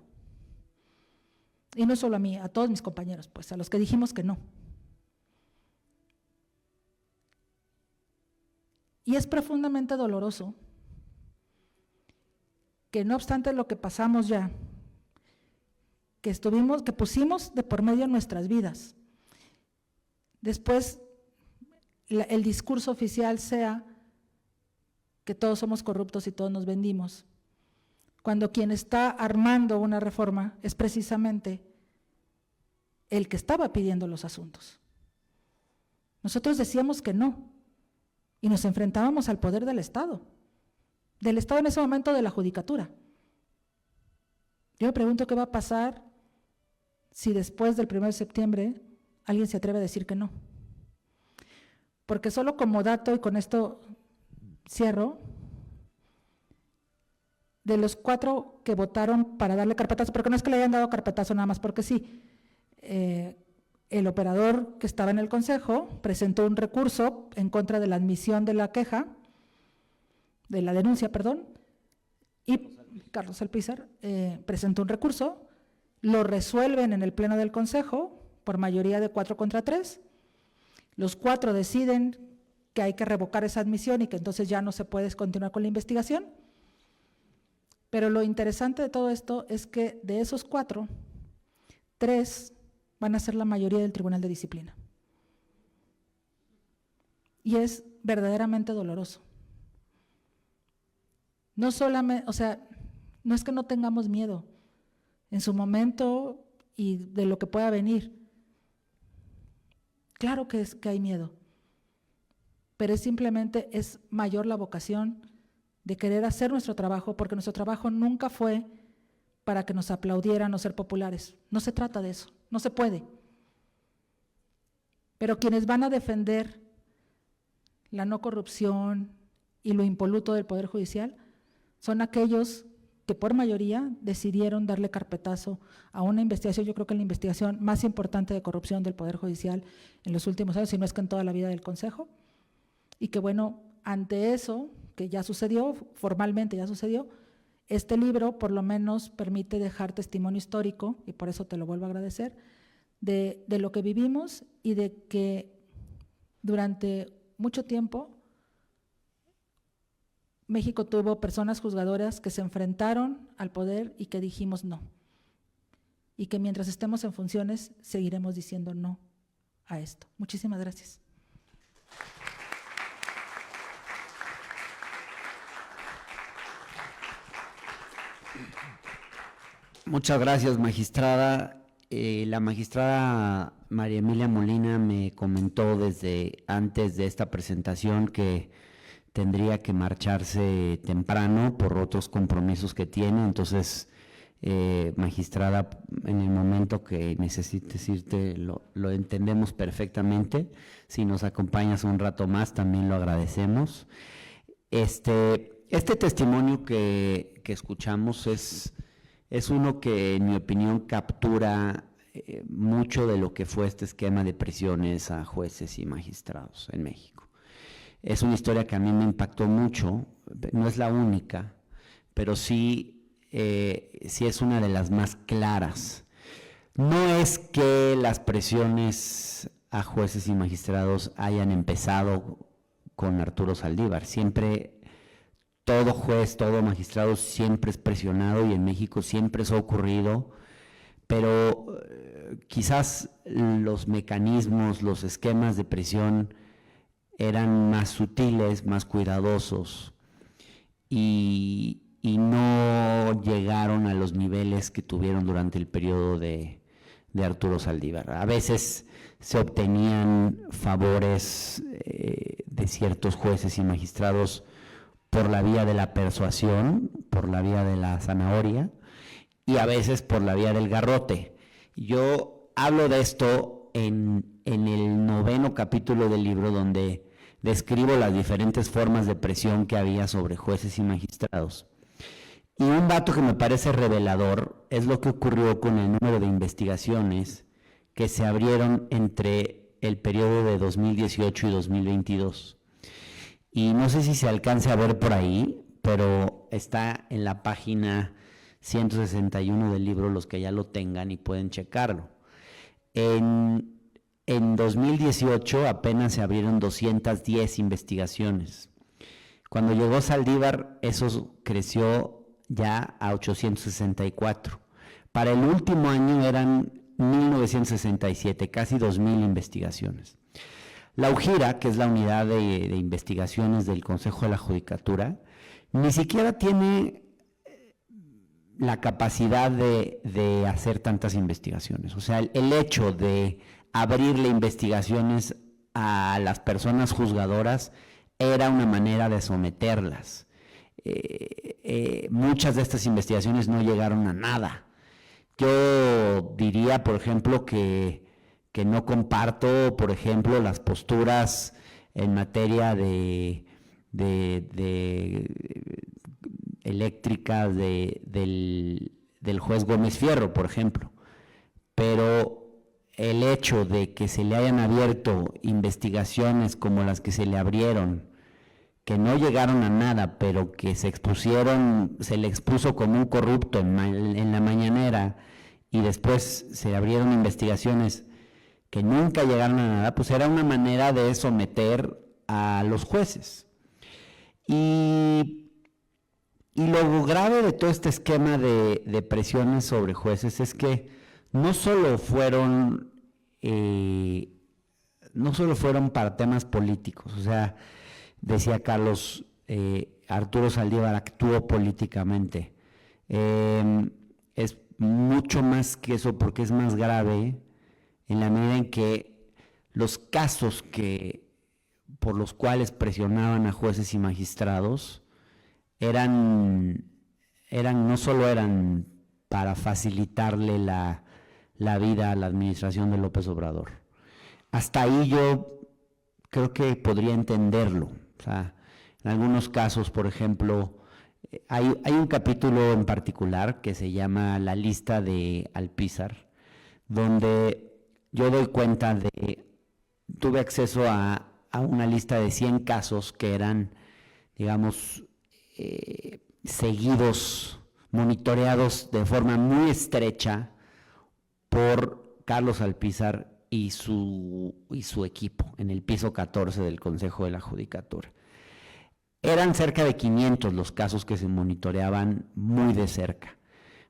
Y no solo a mí, a todos mis compañeros, pues a los que dijimos que no. Y es profundamente doloroso que no obstante lo que pasamos ya, que pusimos de por medio nuestras vidas, después el discurso oficial sea que todos somos corruptos y todos nos vendimos, cuando quien está armando una reforma es precisamente el que estaba pidiendo los asuntos. Nosotros decíamos que no, y nos enfrentábamos al poder del Estado en ese momento de la judicatura. Yo me pregunto qué va a pasar si después del 1 de septiembre alguien se atreve a decir que no. Porque solo como dato, y con esto cierro, de los 4 que votaron para darle carpetazo, porque no es que le hayan dado carpetazo nada más porque sí, el operador que estaba en el consejo presentó un recurso en contra de la admisión de la queja, de la denuncia, perdón, y Carlos Alpizar presentó un recurso, lo resuelven en el pleno del consejo por mayoría de 4 contra 3, los 4 deciden que hay que revocar esa admisión y que entonces ya no se puede continuar con la investigación, pero lo interesante de todo esto es que de esos 4, 3 van a ser la mayoría del Tribunal de Disciplina. Y es verdaderamente doloroso. No solamente, o sea, no es que no tengamos miedo en su momento y de lo que pueda venir. Claro que hay miedo, pero es mayor la vocación de querer hacer nuestro trabajo, porque nuestro trabajo nunca fue para que nos aplaudieran o ser populares. No se trata de eso, no se puede. Pero quienes van a defender la no corrupción y lo impoluto del Poder Judicial son aquellos que por mayoría decidieron darle carpetazo a una investigación, yo creo que la investigación más importante de corrupción del Poder Judicial en los últimos años, si no es que en toda la vida del Consejo, y que bueno, ante eso, que ya sucedió, formalmente ya sucedió, este libro por lo menos permite dejar testimonio histórico, y por eso te lo vuelvo a agradecer, de lo que vivimos y de que durante mucho tiempo México tuvo personas juzgadoras que se enfrentaron al poder y que dijimos no. Y que mientras estemos en funciones seguiremos diciendo no a esto. Muchísimas gracias. Muchas gracias, magistrada. La magistrada María Emilia Molina me comentó desde antes de esta presentación que tendría que marcharse temprano por otros compromisos que tiene, entonces, magistrada, en el momento que necesites irte, lo entendemos perfectamente. Si nos acompañas un rato más, también lo agradecemos. Este testimonio que escuchamos es uno que, en mi opinión, captura mucho de lo que fue este esquema de prisiones a jueces y magistrados en México. Es una historia que a mí me impactó mucho, no es la única, pero sí es una de las más claras. No es que las presiones a jueces y magistrados hayan empezado con Arturo Saldívar, siempre todo juez, todo magistrado siempre es presionado y en México siempre eso ha ocurrido, pero quizás los mecanismos, los esquemas de presión eran más sutiles, más cuidadosos y no llegaron a los niveles que tuvieron durante el periodo de Arturo Saldívar. A veces se obtenían favores de ciertos jueces y magistrados por la vía de la persuasión, por la vía de la zanahoria y a veces por la vía del garrote. Yo hablo de esto en el 9º capítulo del libro, donde describo las diferentes formas de presión que había sobre jueces y magistrados. Y un dato que me parece revelador es lo que ocurrió con el número de investigaciones que se abrieron entre el periodo de 2018 y 2022. Y no sé si se alcance a ver por ahí, pero está en la página 161 del libro, los que ya lo tengan y pueden checarlo. En 2018 apenas se abrieron 210 investigaciones. Cuando llegó Saldívar, eso creció ya a 864. Para el último año eran 1967, casi 2,000 investigaciones. La UJIRA, que es la unidad de investigaciones del Consejo de la Judicatura, ni siquiera tiene la capacidad de hacer tantas investigaciones. O sea, el hecho de abrirle investigaciones a las personas juzgadoras era una manera de someterlas. Muchas de estas investigaciones no llegaron a nada. Yo diría, por ejemplo, que no comparto, por ejemplo, las posturas en materia de eléctricas del juez Gómez Fierro, por ejemplo. Pero el hecho de que se le hayan abierto investigaciones como las que se le abrieron, que no llegaron a nada, pero que se le expuso como un corrupto en la mañanera, y después se abrieron investigaciones que nunca llegaron a nada, pues era una manera de someter a los jueces. Y lo grave de todo este esquema de presiones sobre jueces es que no solo fueron para temas políticos. O sea, decía Carlos, Arturo Saldívar actuó políticamente. Es mucho más que eso, porque es más grave en la medida en que los casos por los cuales presionaban a jueces y magistrados no solo eran para facilitarle la vida a la administración de López Obrador. Hasta ahí yo creo que podría entenderlo. O sea, en algunos casos, por ejemplo, Hay un capítulo en particular que se llama La lista de Alpizar, donde yo doy cuenta tuve acceso a una lista de 100 casos que eran, digamos, seguidos, monitoreados de forma muy estrecha por Carlos Alpizar y su equipo en el piso 14 del Consejo de la Judicatura. Eran cerca de 500 los casos que se monitoreaban muy de cerca.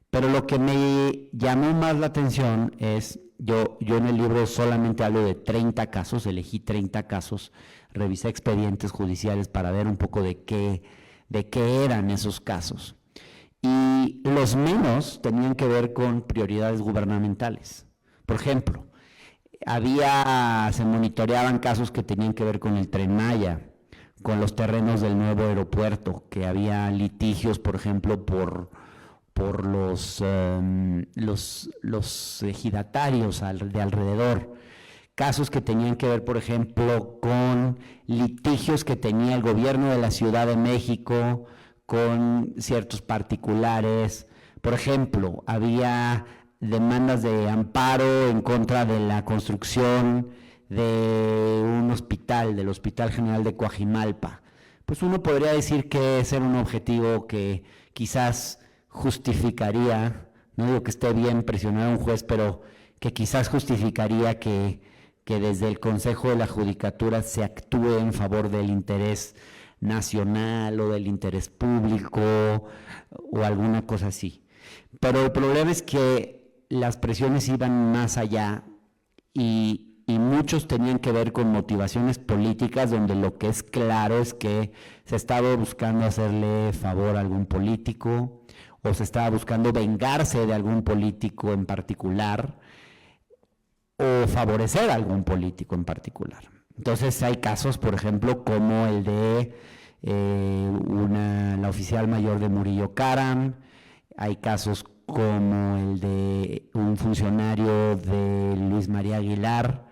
Pero lo que me llamó más la atención es, yo en el libro solamente hablo de 30 casos, elegí 30 casos, revisé expedientes judiciales para ver un poco de qué eran esos casos. Y los menos tenían que ver con prioridades gubernamentales. Por ejemplo, se monitoreaban casos que tenían que ver con el Tren Maya, con los terrenos del nuevo aeropuerto, que había litigios, por ejemplo, por los ejidatarios de alrededor, casos que tenían que ver, por ejemplo, con litigios que tenía el gobierno de la Ciudad de México con ciertos particulares. Por ejemplo, había demandas de amparo en contra de la construcción de un hospital, del Hospital General de Coajimalpa. Pues uno podría decir que ese era un objetivo que quizás justificaría, no digo que esté bien presionar a un juez, pero que quizás justificaría que desde el Consejo de la Judicatura se actúe en favor del interés nacional o del interés público o alguna cosa así. Pero el problema es que las presiones iban más allá y muchos tenían que ver con motivaciones políticas, donde lo que es claro es que se estaba buscando hacerle favor a algún político o se estaba buscando vengarse de algún político en particular o favorecer a algún político en particular. Entonces hay casos, por ejemplo, como el de la oficial mayor de Murillo Karam, hay casos como el de un funcionario de Luis María Aguilar,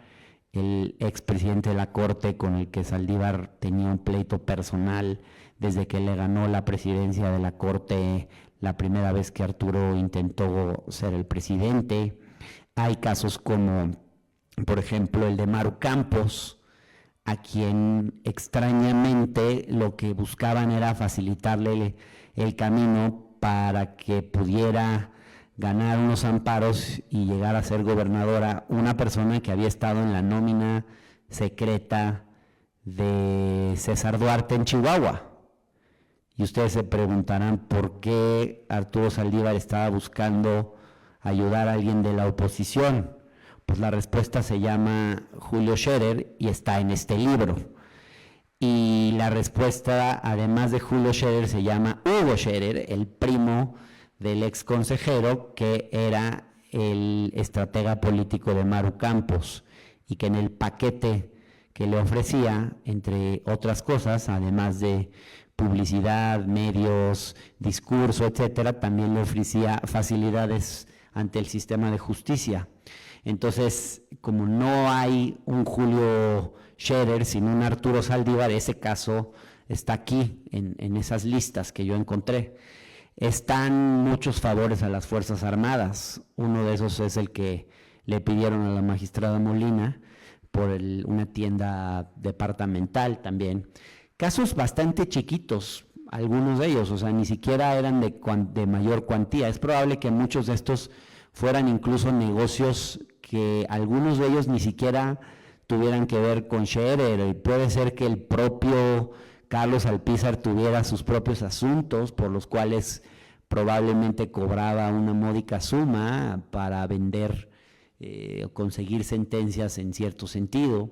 el expresidente de la Corte con el que Saldívar tenía un pleito personal desde que le ganó la presidencia de la Corte la primera vez que Arturo intentó ser el presidente. Hay casos como, por ejemplo, el de Maru Campos, a quien extrañamente lo que buscaban era facilitarle el camino para que pudiera ganar unos amparos y llegar a ser gobernadora, una persona que había estado en la nómina secreta de César Duarte en Chihuahua. Y ustedes se preguntarán por qué Arturo Saldívar estaba buscando ayudar a alguien de la oposición. Pues la respuesta se llama Julio Scherer y está en este libro. Y la respuesta, además de Julio Scherer, se llama Hugo Scherer, el primo del ex consejero, que era el estratega político de Maru Campos, y que en el paquete que le ofrecía, entre otras cosas, además de publicidad, medios, discurso, etcétera, también le ofrecía facilidades ante el sistema de justicia. Entonces, como no hay un Julio Scherer, sino un Arturo Saldívar, ese caso está aquí, en esas listas que yo encontré. Están muchos favores a las Fuerzas Armadas. Uno de esos es el que le pidieron a la magistrada Molina por una tienda departamental también. Casos bastante chiquitos, algunos de ellos, o sea, ni siquiera eran de mayor cuantía. Es probable que muchos de estos fueran incluso negocios que algunos de ellos ni siquiera tuvieran que ver con Scherer. Puede ser que el propio Carlos Alpizar tuviera sus propios asuntos por los cuales probablemente cobraba una módica suma para vender o conseguir sentencias en cierto sentido.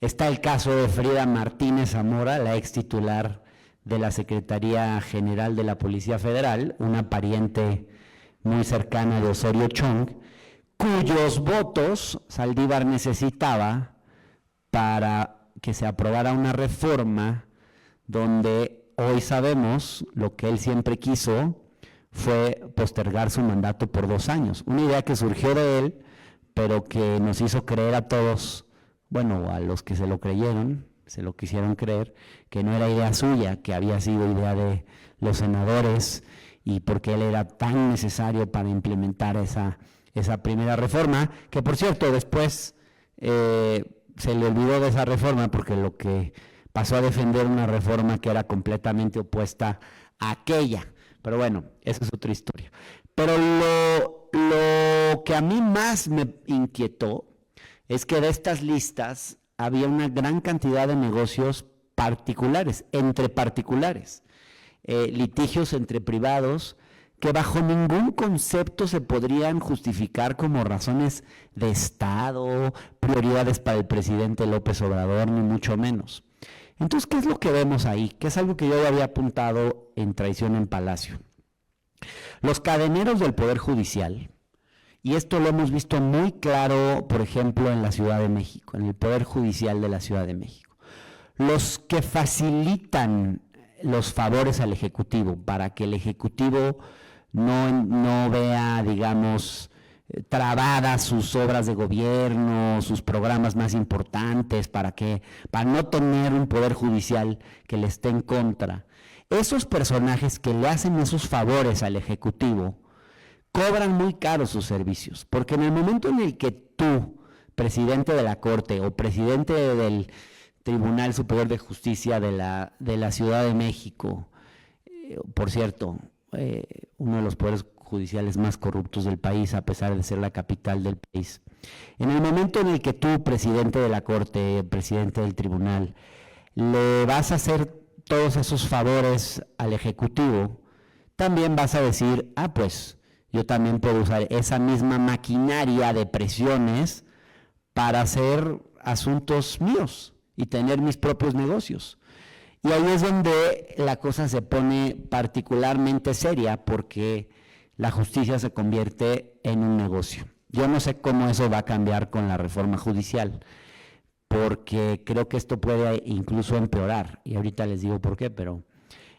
Está el caso de Frida Martínez Zamora, la ex titular de la Secretaría General de la Policía Federal, una pariente muy cercana de Osorio Chong, cuyos votos Saldívar necesitaba para que se aprobara una reforma donde hoy sabemos lo que él siempre quiso fue postergar su mandato por 2 años. Una idea que surgió de él, pero que nos hizo creer a todos, bueno, a los que se lo creyeron, se lo quisieron creer, que no era idea suya, que había sido idea de los senadores y por qué él era tan necesario para implementar esa primera reforma, que por cierto después se le olvidó de esa reforma porque lo que pasó a defender una reforma que era completamente opuesta a aquella. Pero bueno, esa es otra historia. Pero lo que a mí más me inquietó es que de estas listas había una gran cantidad de negocios particulares, entre particulares, litigios entre privados que bajo ningún concepto se podrían justificar como razones de Estado, prioridades para el presidente López Obrador, ni mucho menos. Entonces, ¿qué es lo que vemos ahí? Que es algo que yo ya había apuntado en Traición en Palacio. Los cadeneros del Poder Judicial, y esto lo hemos visto muy claro, por ejemplo, en la Ciudad de México, en el Poder Judicial de la Ciudad de México, los que facilitan los favores al Ejecutivo para que el Ejecutivo no vea, digamos, trabadas sus obras de gobierno, sus programas más importantes, para no tener un poder judicial que le esté en contra. Esos personajes que le hacen esos favores al Ejecutivo cobran muy caros sus servicios, porque en el momento en el que tú, presidente de la Corte o presidente del Tribunal Superior de Justicia de la Ciudad de México, por cierto, uno de los poderes judiciales más corruptos del país, a pesar de ser la capital del país. En el momento en el que tú, presidente de la Corte, presidente del Tribunal, le vas a hacer todos esos favores al Ejecutivo, también vas a decir, pues yo también puedo usar esa misma maquinaria de presiones para hacer asuntos míos y tener mis propios negocios. Y ahí es donde la cosa se pone particularmente seria, porque la justicia se convierte en un negocio. Yo no sé cómo eso va a cambiar con la reforma judicial, porque creo que esto puede incluso empeorar, y ahorita les digo por qué, pero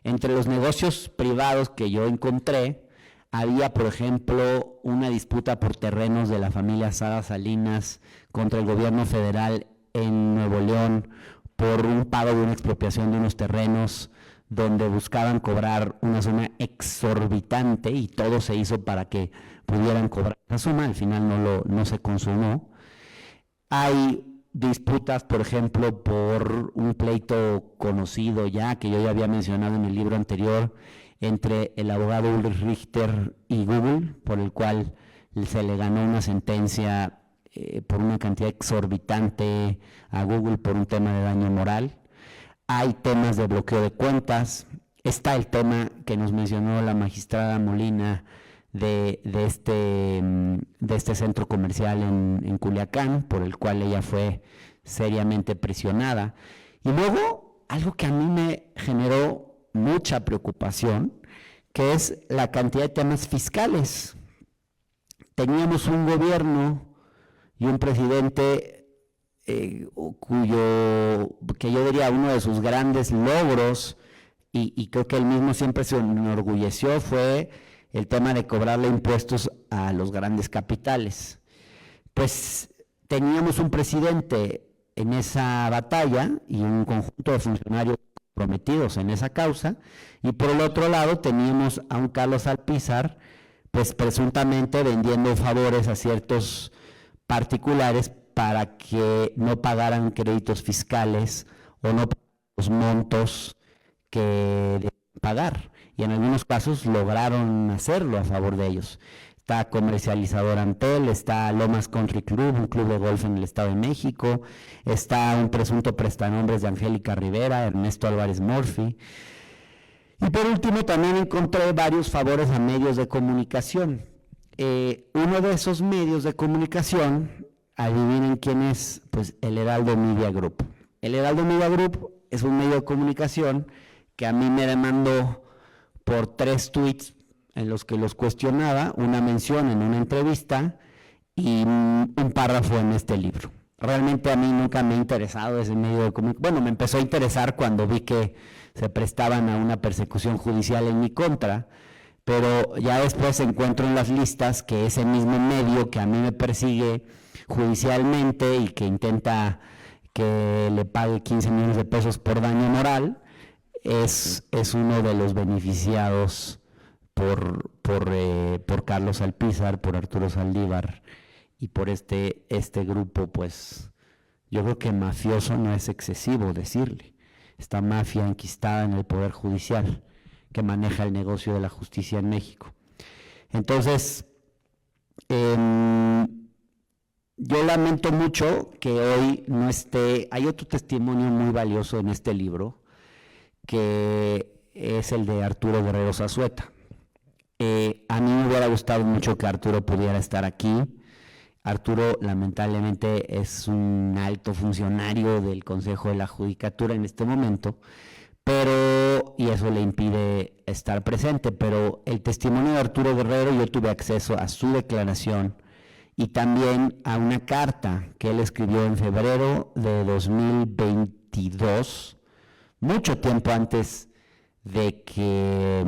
entre los negocios privados que yo encontré, había, por ejemplo, una disputa por terrenos de la familia Sada Salinas contra el gobierno federal en Nuevo León, por un pago de una expropiación de unos terrenos donde buscaban cobrar una suma exorbitante, y todo se hizo para que pudieran cobrar esa suma. Al final no se consumó. Hay disputas, por ejemplo, por un pleito conocido ya, que yo ya había mencionado en el libro anterior, entre el abogado Ulrich Richter y Google, por el cual se le ganó una sentencia por una cantidad exorbitante a Google por un tema de daño moral. Hay temas de bloqueo de cuentas. Está el tema que nos mencionó la magistrada Molina de este centro comercial en Culiacán, por el cual ella fue seriamente presionada. Y luego, algo que a mí me generó mucha preocupación, que es la cantidad de temas fiscales. Teníamos un gobierno y un presidente que yo diría uno de sus grandes logros, y creo que él mismo siempre se enorgulleció, fue el tema de cobrarle impuestos a los grandes capitales. Pues teníamos un presidente en esa batalla y un conjunto de funcionarios comprometidos en esa causa, y por el otro lado teníamos a un Carlos Alpizar, pues presuntamente vendiendo favores a ciertos particulares para que no pagaran créditos fiscales o no pagaran los montos que debían pagar, y en algunos casos lograron hacerlo a favor de ellos. Está Comercializador Antel, está Lomas Country Club, un club de golf en el Estado de México, está un presunto prestanombres de Angélica Rivera, Ernesto Álvarez Murphy. Y por último también encontré varios favores a medios de comunicación. Uno de esos medios de comunicación, adivinen quién es, pues el Heraldo Media Group. El Heraldo Media Group es un medio de comunicación que a mí me demandó por 3 tweets en los que los cuestionaba, una mención en una entrevista y un párrafo en este libro. Realmente a mí nunca me ha interesado ese medio de comunicación. Bueno, me empezó a interesar cuando vi que se prestaban a una persecución judicial en mi contra, pero ya después encuentro en las listas que ese mismo medio que a mí me persigue judicialmente y que intenta que le pague 15 millones de pesos por daño moral, es uno de los beneficiados por Carlos Alpizar, por Arturo Saldívar y por este grupo, pues yo creo que mafioso no es excesivo decirle. Esta mafia enquistada en el Poder Judicial que maneja el negocio de la justicia en México. Entonces, yo lamento mucho que hoy no esté. Hay otro testimonio muy valioso en este libro, que es el de Arturo Guerrero Zazueta. A mí me hubiera gustado mucho que Arturo pudiera estar aquí. Arturo lamentablemente es un alto funcionario del Consejo de la Judicatura en este momento, y eso le impide estar presente, pero el testimonio de Arturo Guerrero, yo tuve acceso a su declaración y también a una carta que él escribió en febrero de 2022, mucho tiempo antes de que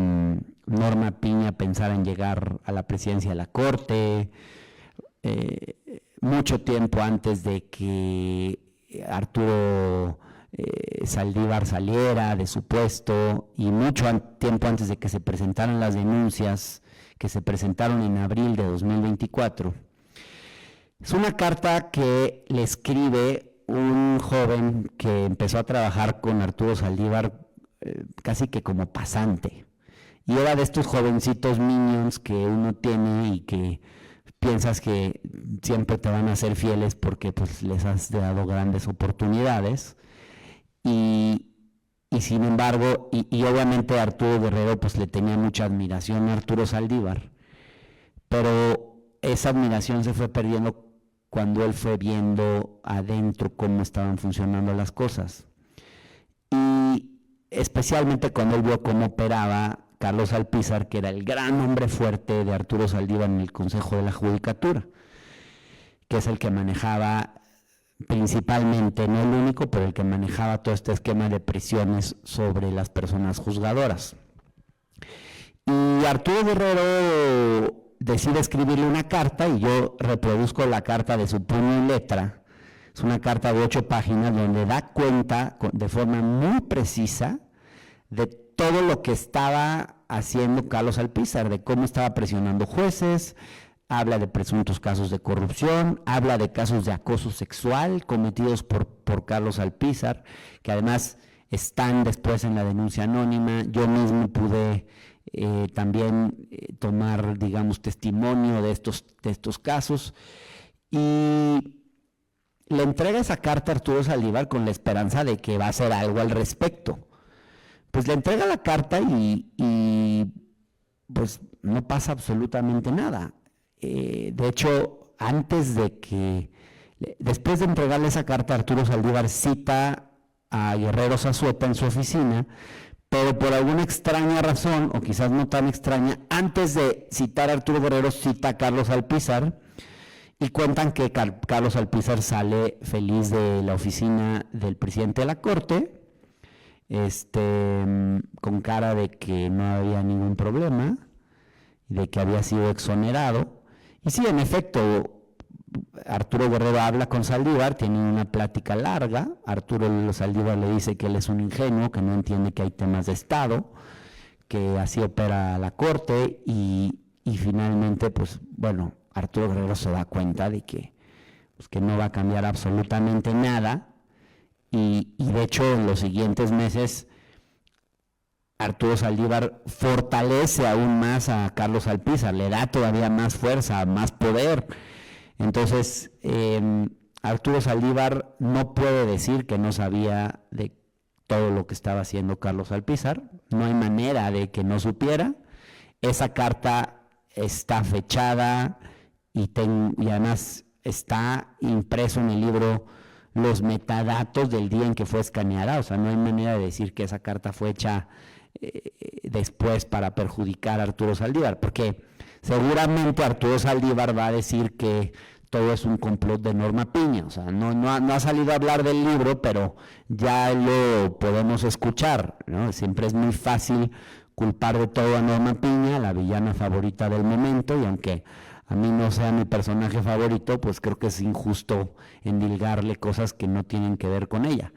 Norma Piña pensara en llegar a la presidencia de la Corte, mucho tiempo antes de que Arturo Saldívar saliera de su puesto y mucho tiempo antes de que se presentaran las denuncias que se presentaron en abril de 2024. Es una carta que le escribe un joven que empezó a trabajar con Arturo Saldívar casi que como pasante, y era de estos jovencitos minions que uno tiene y que piensas que siempre te van a ser fieles porque pues les has dado grandes oportunidades, y sin embargo, y obviamente Arturo Guerrero pues le tenía mucha admiración a Arturo Saldívar, pero esa admiración se fue perdiendo cuando él fue viendo adentro cómo estaban funcionando las cosas, y especialmente cuando él vio cómo operaba Carlos Alpizar, que era el gran hombre fuerte de Arturo Saldívar en el Consejo de la Judicatura, que es el que manejaba principalmente, no el único, pero el que manejaba todo este esquema de prisiones sobre las personas juzgadoras. Y Arturo Guerrero decide escribirle una carta, y yo reproduzco la carta de su puño y letra. Es una carta de 8 páginas donde da cuenta de forma muy precisa de todo lo que estaba haciendo Carlos Alpizar, de cómo estaba presionando jueces, habla de presuntos casos de corrupción, habla de casos de acoso sexual cometidos por Carlos Alpizar, que además están después en la denuncia anónima. Yo mismo pude también tomar, digamos, testimonio de estos casos, y le entrega esa carta a Arturo Saldívar con la esperanza de que va a hacer algo al respecto. Pues le entrega la carta y pues no pasa absolutamente nada. De hecho, después de entregarle esa carta, Arturo Saldívar cita a Guerrero Zazueta en su oficina, pero por alguna extraña razón, o quizás no tan extraña, antes de citar a Arturo Guerrero, cita a Carlos Alpizar, y cuentan que Carlos Alpizar sale feliz de la oficina del presidente de la Corte, con cara de que no había ningún problema, y de que había sido exonerado. Y sí, en efecto, Arturo Guerrero habla con Saldívar, tienen una plática larga. Arturo Saldívar le dice que él es un ingenuo, que no entiende que hay temas de Estado, que así opera la Corte, y finalmente, pues bueno, Arturo Guerrero se da cuenta de que no va a cambiar absolutamente nada, y de hecho en los siguientes meses Arturo Saldívar fortalece aún más a Carlos Alpizar, le da todavía más fuerza, más poder. Entonces, Arturo Saldívar no puede decir que no sabía de todo lo que estaba haciendo Carlos Alpizar, no hay manera de que no supiera. Esa carta está fechada y además está impreso en el libro los metadatos del día en que fue escaneada, o sea, no hay manera de decir que esa carta fue hecha después para perjudicar a Arturo Saldívar, porque seguramente Arturo Saldívar va a decir que todo es un complot de Norma Piña, o sea, no ha salido a hablar del libro, pero ya lo podemos escuchar, ¿no? Siempre es muy fácil culpar de todo a Norma Piña, la villana favorita del momento, y aunque a mí no sea mi personaje favorito, pues creo que es injusto endilgarle cosas que no tienen que ver con ella.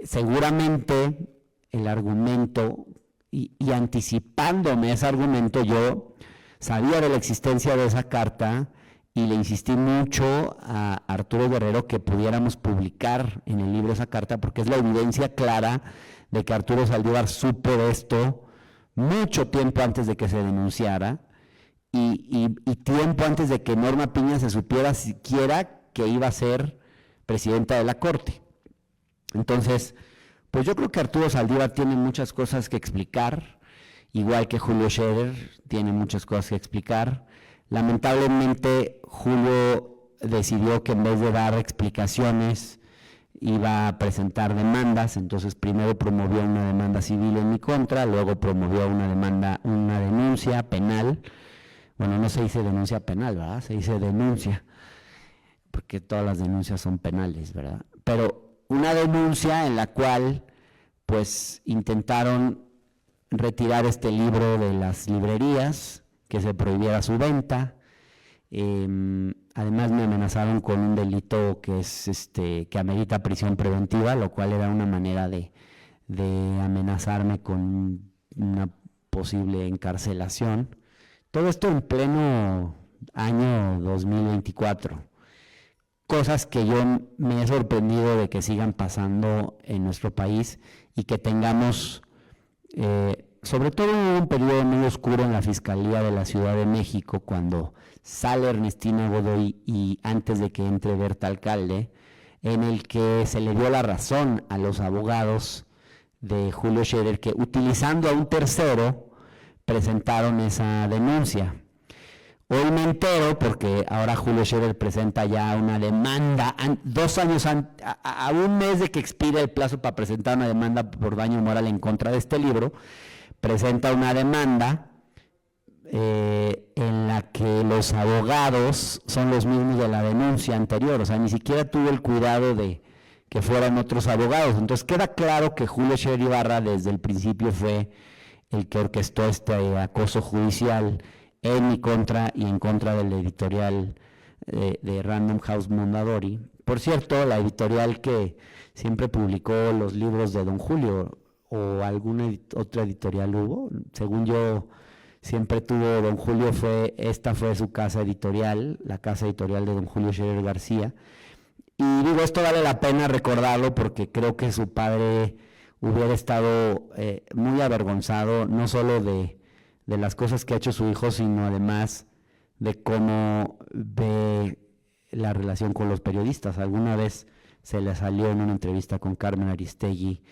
Seguramente el argumento y anticipándome ese argumento, yo sabía de la existencia de esa carta y le insistí mucho a Arturo Guerrero que pudiéramos publicar en el libro esa carta, porque es la evidencia clara de que Arturo Saldívar supo de esto mucho tiempo antes de que se denunciara y tiempo antes de que Norma Piña se supiera siquiera que iba a ser presidenta de la Corte. Entonces, pues yo creo que Arturo Saldívar tiene muchas cosas que explicar, igual que Julio Scherer tiene muchas cosas que explicar. Lamentablemente, Julio decidió que en vez de dar explicaciones iba a presentar demandas, entonces primero promovió una demanda civil en mi contra, luego promovió una denuncia penal. Bueno, no se dice denuncia penal, ¿verdad? Se dice denuncia, porque todas las denuncias son penales, ¿verdad? Pero una denuncia en la cual pues intentaron retirar este libro de las librerías, que se prohibiera su venta. Además me amenazaron con un delito que es que amerita prisión preventiva, lo cual era una manera de amenazarme con una posible encarcelación. Todo esto en pleno año 2024. Cosas que yo me he sorprendido de que sigan pasando en nuestro país y que tengamos, sobre todo en un periodo muy oscuro en la Fiscalía de la Ciudad de México, cuando sale Ernestina Godoy y antes de que entre Berta Alcalde, en el que se le dio la razón a los abogados de Julio Scherer, que utilizando a un tercero presentaron esa denuncia. Hoy me entero porque ahora Julio Scherer presenta ya una demanda, 2 años a un mes de que expire el plazo para presentar una demanda por daño moral en contra de este libro, presenta una demanda en la que los abogados son los mismos de la denuncia anterior, o sea, ni siquiera tuvo el cuidado de que fueran otros abogados. Entonces queda claro que Julio Scherer Ibarra desde el principio fue el que orquestó este acoso judicial en mi contra y en contra del editorial de Random House Mondadori. Por cierto, la editorial que siempre publicó los libros de Don Julio, o alguna otra editorial hubo, según yo siempre tuvo Don Julio, esta fue su casa editorial, la casa editorial de Don Julio Scherer García. Y digo, esto vale la pena recordarlo porque creo que su padre hubiera estado muy avergonzado, no solo de las cosas que ha hecho su hijo, sino además de cómo ve la relación con los periodistas. Alguna vez se le salió en una entrevista con Carmen Aristegui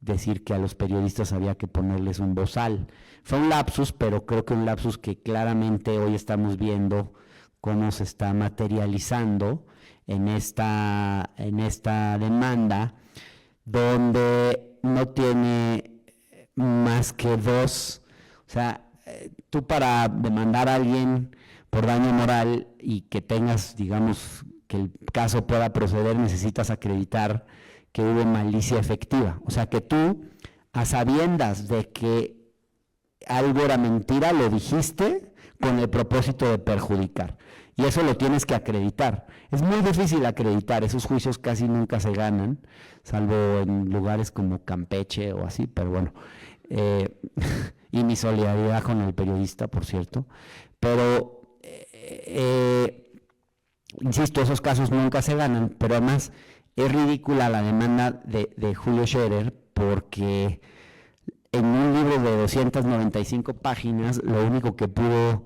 decir que a los periodistas había que ponerles un bozal. Fue un lapsus, pero creo que un lapsus que claramente hoy estamos viendo cómo se está materializando en esta demanda, donde no tiene más que 2, o sea, tú para demandar a alguien por daño moral y que tengas, digamos, que el caso pueda proceder, necesitas acreditar que hubo malicia efectiva. O sea, que tú, a sabiendas de que algo era mentira, lo dijiste con el propósito de perjudicar. Y eso lo tienes que acreditar. Es muy difícil acreditar, esos juicios casi nunca se ganan, salvo en lugares como Campeche o así, pero bueno. Y mi solidaridad con el periodista, por cierto. Pero, insisto, esos casos nunca se ganan, pero además es ridícula la demanda de Julio Scherer, porque en un libro de 295 páginas, lo único que pudo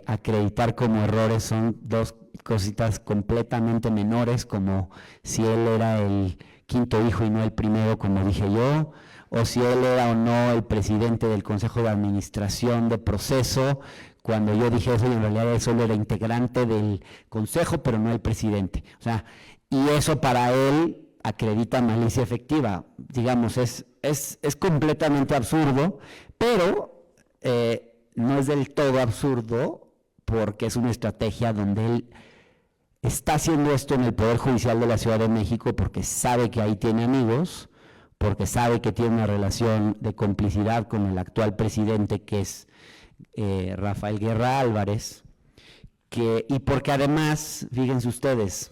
acreditar como errores son 2 cositas completamente menores, como si él era el 5º hijo y no el primero, como dije yo, o si él era o no el presidente del Consejo de Administración de Proceso, cuando yo dije eso y en realidad él solo era integrante del Consejo, pero no el presidente. O sea, y eso para él acredita malicia efectiva. Digamos, es completamente absurdo, pero no es del todo absurdo porque es una estrategia donde él está haciendo esto en el Poder Judicial de la Ciudad de México porque sabe que ahí tiene amigos, porque sabe que tiene una relación de complicidad con el actual presidente, que es Rafael Guerra Álvarez, y porque además, fíjense ustedes,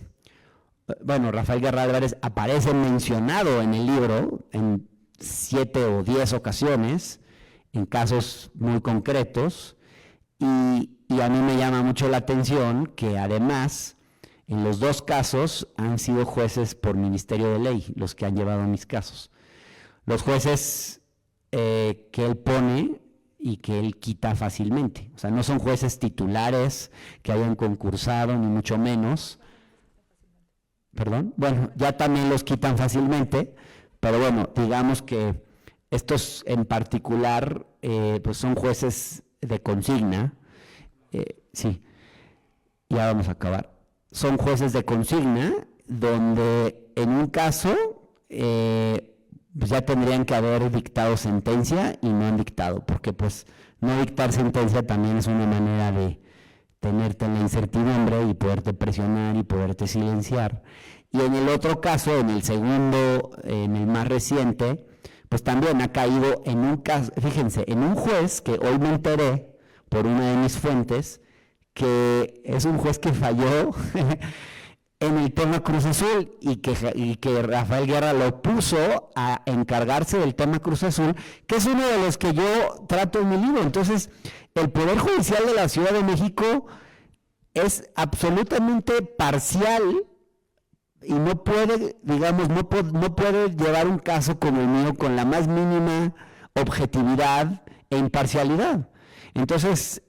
bueno, Rafael Guerra Álvarez aparece mencionado en el libro, en 7 o 10 ocasiones, en casos muy concretos, y a mí me llama mucho la atención que además en los 2 casos han sido jueces por Ministerio de Ley los que han llevado mis casos. Los jueces que él pone y que él quita fácilmente, o sea, no son jueces titulares que hayan concursado, ni mucho menos. Perdón, bueno, ya también los quitan fácilmente, pero bueno, digamos que estos en particular pues son jueces de consigna, sí, ya vamos a acabar, son jueces de consigna donde en un caso pues ya tendrían que haber dictado sentencia y no han dictado, porque pues no dictar sentencia también es una manera de tenerte en la incertidumbre y poderte presionar y poderte silenciar. Y en el otro caso, en el segundo, en el más reciente, pues también ha caído en un caso, fíjense, en un juez que hoy me enteré por una de mis fuentes, que es un juez que falló en el tema Cruz Azul y que Rafael Guerra lo puso a encargarse del tema Cruz Azul, que es uno de los que yo trato en mi libro. Entonces, el Poder Judicial de la Ciudad de México es absolutamente parcial y no puede, digamos, no puede llevar un caso como el mío con la más mínima objetividad e imparcialidad. Entonces,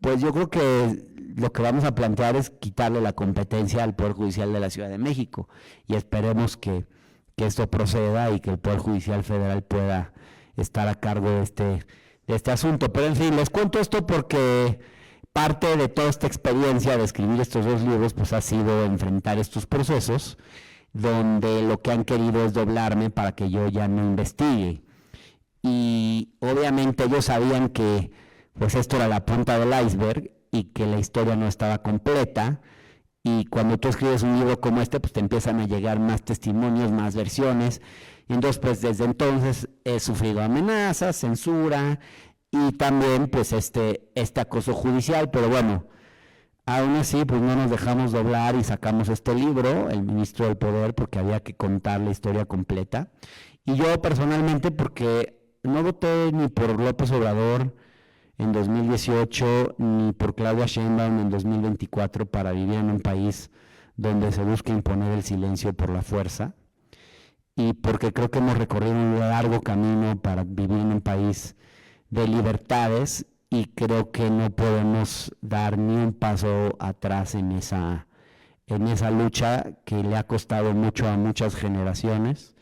pues yo creo que lo que vamos a plantear es quitarle la competencia al Poder Judicial de la Ciudad de México y esperemos que esto proceda y que el Poder Judicial Federal pueda estar a cargo de este asunto. Pero en fin, les cuento esto porque parte de toda esta experiencia de escribir estos 2 libros pues ha sido enfrentar estos procesos donde lo que han querido es doblarme para que yo ya no investigue. Y obviamente ellos sabían que pues esto era la punta del iceberg y que la historia no estaba completa, y cuando tú escribes un libro como este, pues te empiezan a llegar más testimonios, más versiones, y entonces pues desde entonces he sufrido amenazas, censura, y también pues este acoso judicial, pero bueno, aún así pues no nos dejamos doblar y sacamos este libro, El Ministro del Poder, porque había que contar la historia completa, y yo personalmente porque no voté ni por López Obrador en 2018, ni por Claudia Sheinbaum en 2024 para vivir en un país donde se busca imponer el silencio por la fuerza, y porque creo que hemos recorrido un largo camino para vivir en un país de libertades y creo que no podemos dar ni un paso atrás en esa lucha que le ha costado mucho a muchas generaciones.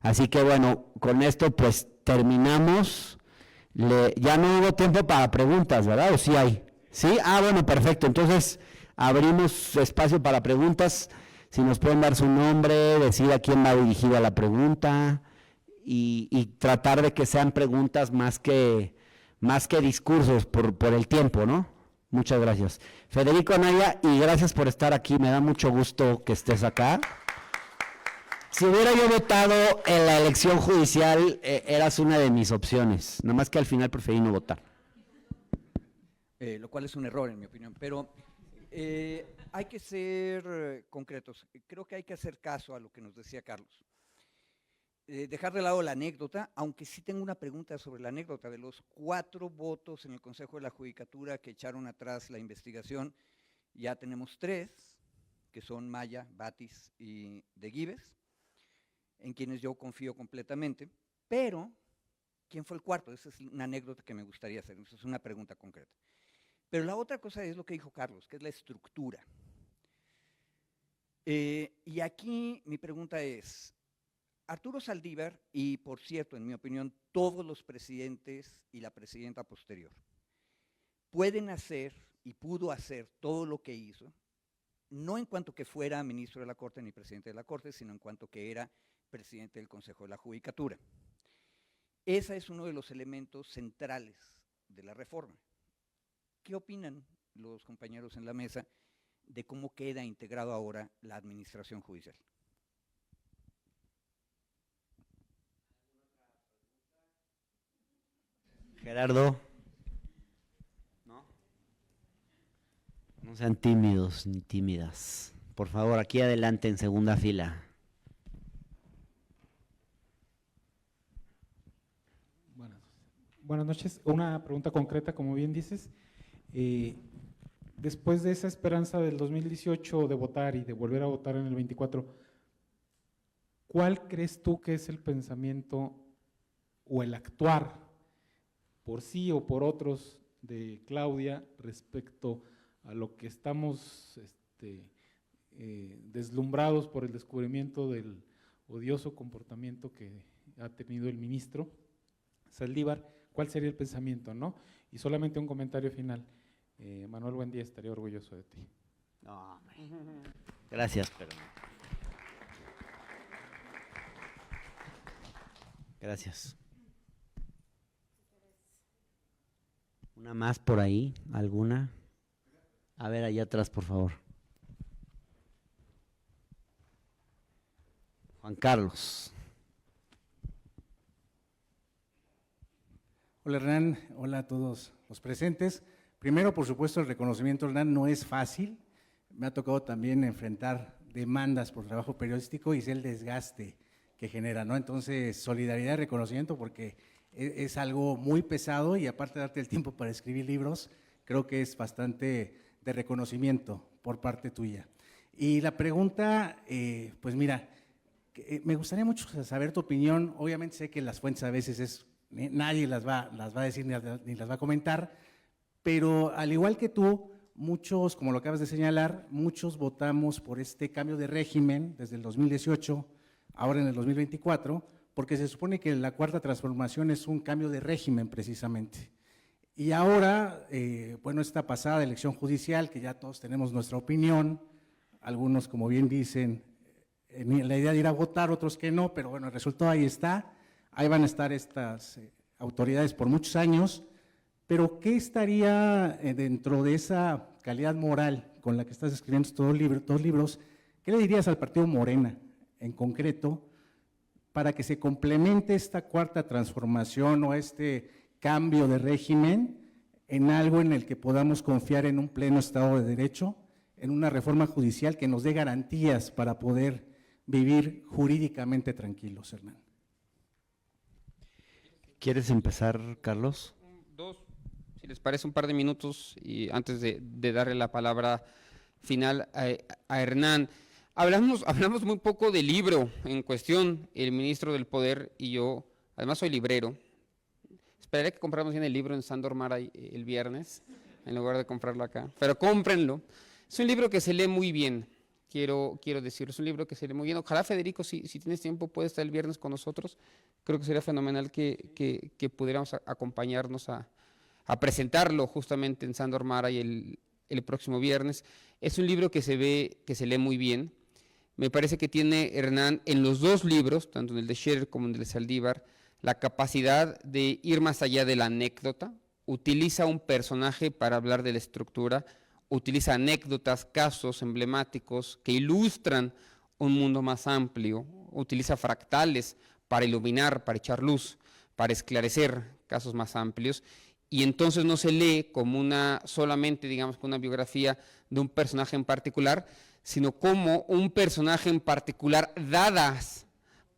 Así que bueno, con esto pues terminamos. Ya no hubo tiempo para preguntas, ¿verdad? ¿O sí hay? ¿Sí? Ah, bueno, perfecto. Entonces, abrimos espacio para preguntas. Si nos pueden dar su nombre, decir a quién va dirigida la pregunta y tratar de que sean preguntas más que discursos por el tiempo, ¿no? Muchas gracias. Federico Anaya, y gracias por estar aquí. Me da mucho gusto que estés acá. Si hubiera yo votado en la elección judicial, eras una de mis opciones, nada más que al final preferí no votar. Lo cual es un error en mi opinión, pero hay que ser concretos. Creo que hay que hacer caso a lo que nos decía Carlos. Dejar de lado la anécdota, aunque sí tengo una pregunta sobre la anécdota. De los 4 votos en el Consejo de la Judicatura que echaron atrás la investigación, ya tenemos 3, que son Maya, Batis y De Gives, en quienes yo confío completamente, pero ¿quién fue el cuarto? Esa es una anécdota que me gustaría hacer, esa es una pregunta concreta. Pero la otra cosa es lo que dijo Carlos, que es la estructura. Y aquí mi pregunta es, Arturo Saldívar, y por cierto, en mi opinión, todos los presidentes y la presidenta posterior, pueden hacer y pudo hacer todo lo que hizo, no en cuanto que fuera ministro de la Corte ni presidente de la Corte, sino en cuanto que era presidente del Consejo de la Judicatura. Ese es uno de los elementos centrales de la reforma. ¿Qué opinan los compañeros en la mesa de cómo queda integrado ahora la administración judicial? Gerardo. No sean tímidos ni tímidas. Por favor, aquí adelante en segunda fila. Buenas noches. Una pregunta concreta, como bien dices. Después de esa esperanza del 2018 de votar y de volver a votar en el 24, ¿cuál crees tú que es el pensamiento o el actuar por sí o por otros de Claudia respecto a lo que estamos deslumbrados por el descubrimiento del odioso comportamiento que ha tenido el ministro Saldívar? ¿Cuál sería el pensamiento, no? Y solamente un comentario final. Manuel Buendía, estaría orgulloso de ti. No, hombre. Gracias, pero... Gracias. ¿Una más por ahí? ¿Alguna? A ver, allá atrás, por favor. Juan Carlos. Hola Hernán, hola a todos los presentes. Primero, por supuesto, el reconocimiento, Hernán, no es fácil. Me ha tocado también enfrentar demandas por trabajo periodístico y sé el desgaste que genera, ¿no? Entonces, solidaridad y reconocimiento porque es algo muy pesado y aparte de darte el tiempo para escribir libros, creo que es bastante de reconocimiento por parte tuya. Y la pregunta, pues mira, me gustaría mucho saber tu opinión. Obviamente sé que las fuentes a veces nadie las va a decir ni las va a comentar, pero al igual que tú, muchos, como lo acabas de señalar, muchos votamos por este cambio de régimen desde el 2018, ahora en el 2024, porque se supone que la cuarta transformación es un cambio de régimen precisamente. Y ahora, bueno, esta pasada elección judicial, que ya todos tenemos nuestra opinión, algunos, como bien dicen, la idea de ir a votar, otros que no, pero bueno, el resultado ahí está, ahí van a estar estas autoridades por muchos años. Pero ¿qué estaría dentro de esa calidad moral con la que estás escribiendo estos libros? ¿Qué le dirías al partido Morena en concreto para que se complemente esta cuarta transformación o este cambio de régimen en algo en el que podamos confiar en un pleno Estado de Derecho, en una reforma judicial que nos dé garantías para poder vivir jurídicamente tranquilos, Hernán? ¿Quieres empezar, Carlos? Si les parece, un par de minutos y antes de darle la palabra final a Hernán. Hablamos muy poco del libro en cuestión, el ministro del Poder y yo, además soy librero. Esperaré que compráramos bien el libro en Sándor Máray el viernes, en lugar de comprarlo acá, pero cómprenlo. Es un libro que se lee muy bien, quiero decir, es un libro que se lee muy bien. Ojalá, Federico, si tienes tiempo, puedes estar el viernes con nosotros. Creo que sería fenomenal que pudiéramos acompañarnos a presentarlo justamente en Sándor Máray el próximo viernes. Es un libro que se lee muy bien. Me parece que tiene, Hernán, en los dos libros, tanto en el de Scherer como en el de Saldívar, la capacidad de ir más allá de la anécdota. Utiliza un personaje para hablar de la estructura, utiliza anécdotas, casos emblemáticos que ilustran un mundo más amplio, utiliza fractales para iluminar, para echar luz, para esclarecer casos más amplios. Y entonces no se lee como solamente, digamos, una biografía de un personaje en particular, sino como un personaje en particular, dadas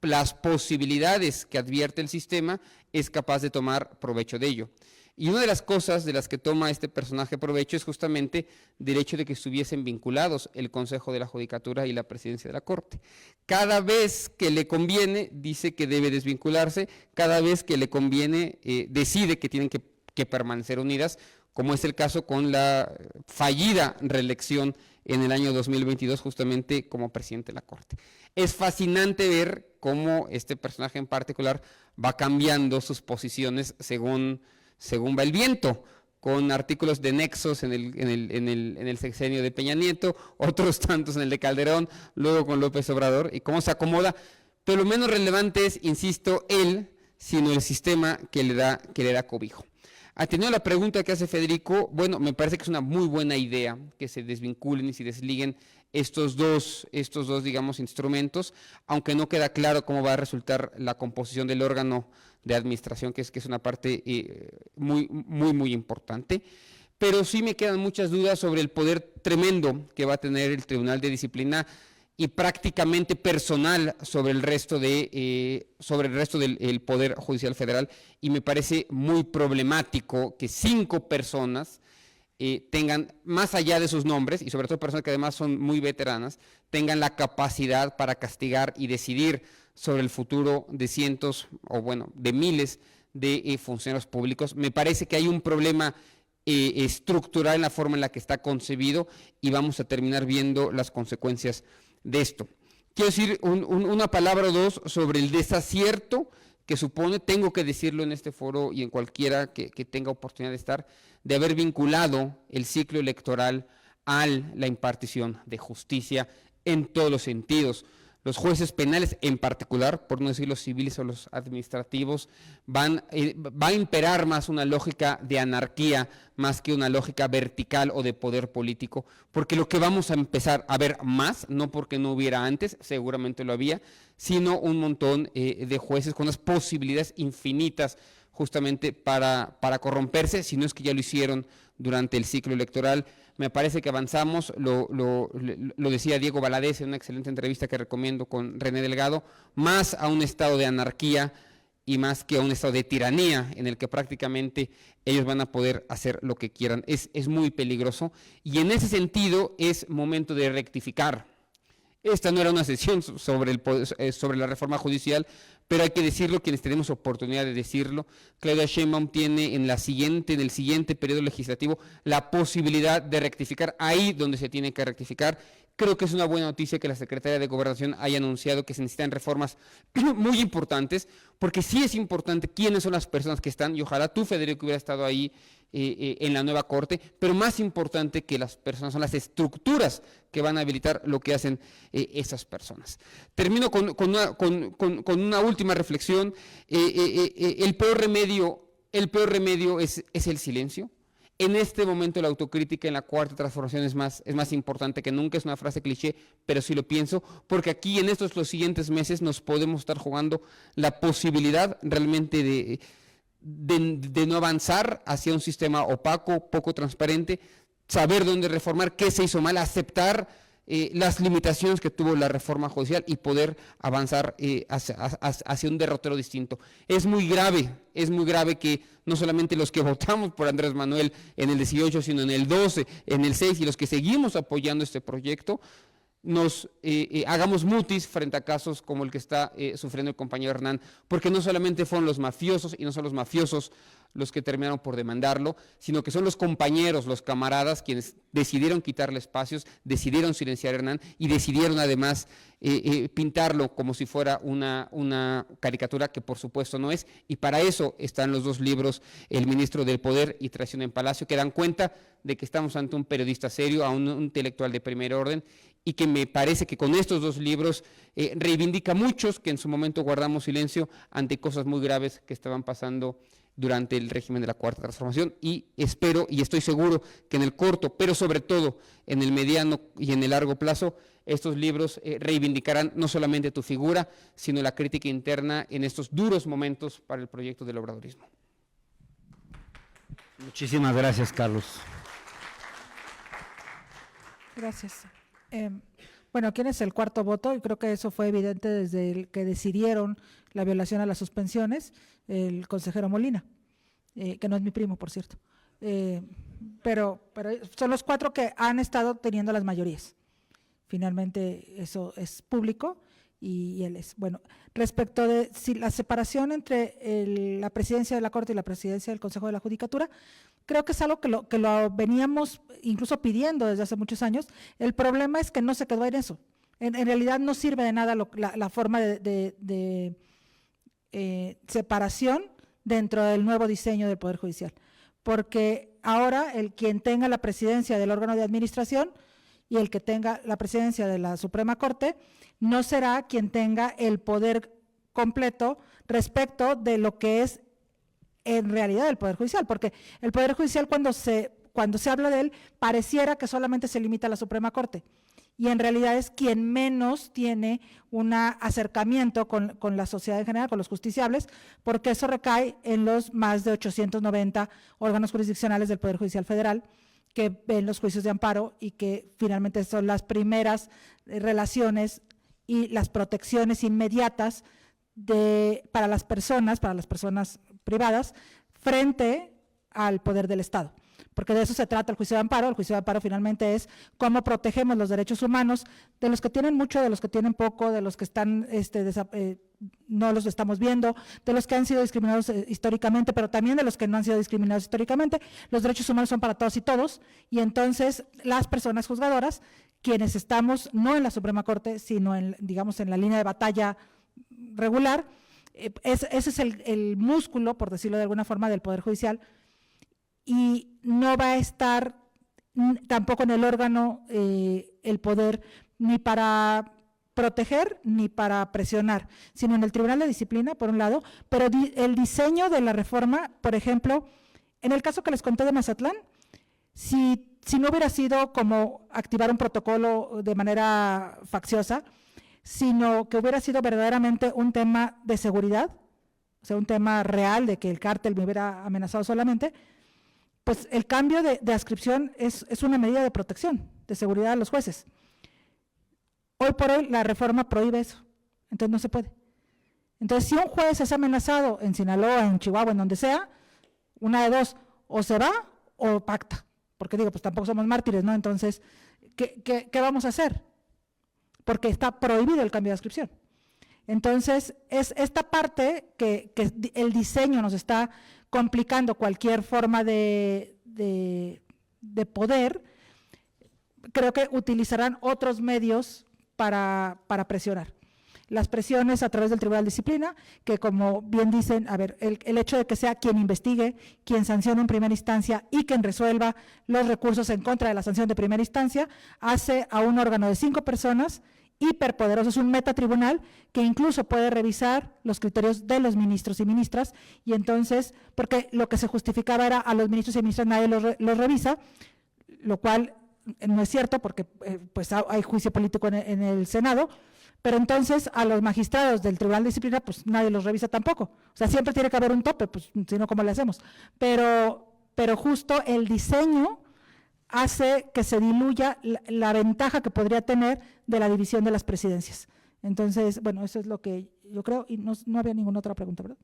las posibilidades que advierte el sistema, es capaz de tomar provecho de ello. Y una de las cosas de las que toma este personaje provecho es justamente del hecho de que estuviesen vinculados el Consejo de la Judicatura y la Presidencia de la Corte. Cada vez que le conviene, dice que debe desvincularse, cada vez que le conviene, decide que tienen que permanecer unidas, como es el caso con la fallida reelección en el año 2022 justamente como presidente de la Corte. Es fascinante ver cómo este personaje en particular va cambiando sus posiciones según va el viento, con artículos de nexos en el sexenio de Peña Nieto, otros tantos en el de Calderón, luego con López Obrador, y cómo se acomoda. Pero lo menos relevante es, insisto, él, sino el sistema que le da cobijo. Atendiendo a la pregunta que hace Federico, bueno, me parece que es una muy buena idea que se desvinculen y se desliguen estos dos, digamos, instrumentos, aunque no queda claro cómo va a resultar la composición del órgano de administración, que es una parte muy importante. Pero sí me quedan muchas dudas sobre el poder tremendo que va a tener el Tribunal de Disciplina y prácticamente personal sobre el resto del Poder Judicial Federal, y me parece muy problemático que 5 personas tengan, más allá de sus nombres, y sobre todo personas que además son muy veteranas, tengan la capacidad para castigar y decidir sobre el futuro de cientos, o bueno, de miles de funcionarios públicos. Me parece que hay un problema estructural en la forma en la que está concebido, y vamos a terminar viendo las consecuencias de esto. Quiero decir una palabra o dos sobre el desacierto que supone, tengo que decirlo en este foro y en cualquiera que tenga oportunidad de estar, de haber vinculado el ciclo electoral a la impartición de justicia en todos los sentidos. Los jueces penales en particular, por no decir los civiles o los administrativos, va a imperar más una lógica de anarquía más que una lógica vertical o de poder político, porque lo que vamos a empezar a ver más, no porque no hubiera antes, seguramente lo había, sino un montón de jueces con unas posibilidades infinitas justamente para corromperse, si no es que ya lo hicieron durante el ciclo electoral. Me parece que avanzamos, lo decía Diego Valadez en una excelente entrevista que recomiendo con René Delgado, más a un estado de anarquía y más que a un estado de tiranía en el que prácticamente ellos van a poder hacer lo que quieran. Es muy peligroso, y en ese sentido es momento de rectificar. Esta no era una sesión sobre la reforma judicial, pero hay que decirlo, quienes tenemos oportunidad de decirlo. Claudia Sheinbaum tiene en el siguiente periodo legislativo la posibilidad de rectificar ahí donde se tiene que rectificar. Creo que es una buena noticia que la Secretaría de Gobernación haya anunciado que se necesitan reformas muy importantes, porque sí es importante quiénes son las personas que están, y ojalá tú, Federico, hubiera estado ahí en la nueva Corte, pero más importante que las personas son las estructuras que van a habilitar lo que hacen esas personas. Termino con una última reflexión. El peor remedio es el silencio. En este momento la autocrítica en la cuarta transformación es más importante que nunca. Es una frase cliché, pero sí lo pienso, porque aquí en los siguientes meses nos podemos estar jugando la posibilidad realmente de no avanzar hacia un sistema opaco, poco transparente, saber dónde reformar, qué se hizo mal, aceptar las limitaciones que tuvo la reforma judicial y poder avanzar hacia un derrotero distinto. Es muy grave que no solamente los que votamos por Andrés Manuel en el 18, sino en el 12, en el 6, y los que seguimos apoyando este proyecto, nos hagamos mutis frente a casos como el que está sufriendo el compañero Hernán, porque no solamente fueron los mafiosos, y no son los mafiosos los que terminaron por demandarlo, sino que son los compañeros, los camaradas, quienes decidieron quitarle espacios, decidieron silenciar a Hernán y decidieron además pintarlo como si fuera una caricatura, que por supuesto no es, y para eso están los 2 libros, El Ministro del Poder y Traición en Palacio, que dan cuenta de que estamos ante un periodista serio, a un intelectual de primer orden, y que me parece que con estos 2 libros reivindica a muchos que en su momento guardamos silencio ante cosas muy graves que estaban pasando durante el régimen de la Cuarta Transformación, y espero y estoy seguro que en el corto, pero sobre todo en el mediano y en el largo plazo, estos libros reivindicarán no solamente tu figura, sino la crítica interna en estos duros momentos para el proyecto del obradorismo. Muchísimas gracias, Carlos. Gracias. Bueno, ¿quién es el cuarto voto? Y creo que eso fue evidente desde el que decidieron la violación a las suspensiones, el consejero Molina, que no es mi primo, por cierto. Pero son los 4 que han estado teniendo las mayorías. Finalmente eso es público y él es. Bueno, respecto de si la separación entre la presidencia de la Corte y la presidencia del Consejo de la Judicatura, creo que es algo que lo veníamos incluso pidiendo desde hace muchos años. El problema es que no se quedó en eso. En realidad no sirve de nada la forma de separación dentro del nuevo diseño del Poder Judicial, porque ahora quien tenga la presidencia del órgano de administración y el que tenga la presidencia de la Suprema Corte no será quien tenga el poder completo respecto de lo que es en realidad el Poder Judicial, porque el Poder Judicial cuando se habla de él pareciera que solamente se limita a la Suprema Corte, y en realidad es quien menos tiene un acercamiento con la sociedad en general, con los justiciables, porque eso recae en los más de 890 órganos jurisdiccionales del Poder Judicial Federal, que ven los juicios de amparo y que finalmente son las primeras relaciones y las protecciones inmediatas para las personas privadas frente al poder del Estado. Porque de eso se trata el juicio de amparo. El juicio de amparo finalmente es cómo protegemos los derechos humanos de los que tienen mucho, de los que tienen poco, de los que están no los estamos viendo, de los que han sido discriminados históricamente, pero también de los que no han sido discriminados históricamente. Los derechos humanos son para todos y todos, y entonces las personas juzgadoras, quienes estamos no en la Suprema Corte, sino digamos en la línea de batalla regular, ese es el músculo, por decirlo de alguna forma, del Poder Judicial, y no va a estar tampoco en el órgano el poder ni para proteger ni para presionar, sino en el Tribunal de Disciplina, por un lado, pero el diseño de la reforma, por ejemplo, en el caso que les conté de Mazatlán, si no hubiera sido como activar un protocolo de manera facciosa, sino que hubiera sido verdaderamente un tema de seguridad, o sea, un tema real de que el cártel me hubiera amenazado solamente, pues el cambio de adscripción es una medida de protección, de seguridad a los jueces. Hoy por hoy la reforma prohíbe eso, entonces no se puede. Entonces, si un juez es amenazado en Sinaloa, en Chihuahua, en donde sea, una de dos, o se va o pacta, porque digo, pues tampoco somos mártires, ¿no? Entonces, ¿qué vamos a hacer? Porque está prohibido el cambio de adscripción. Entonces, es esta parte que el diseño nos está complicando cualquier forma de poder. Creo que utilizarán otros medios para presionar. Las presiones a través del Tribunal de Disciplina, que como bien dicen, a ver, el hecho de que sea quien investigue, quien sancione en primera instancia y quien resuelva los recursos en contra de la sanción de primera instancia, hace a un órgano de 5 personas hiperpoderoso, es un metatribunal que incluso puede revisar los criterios de los ministros y ministras, y entonces, porque lo que se justificaba era a los ministros y ministras nadie los revisa, lo cual no es cierto porque pues hay juicio político en el Senado, pero entonces a los magistrados del Tribunal de Disciplina pues nadie los revisa tampoco, o sea, siempre tiene que haber un tope, pues si no, ¿cómo le hacemos? Pero justo el diseño hace que se diluya la ventaja que podría tener de la división de las presidencias. Entonces, bueno, eso es lo que yo creo, y no había ninguna otra pregunta, ¿verdad?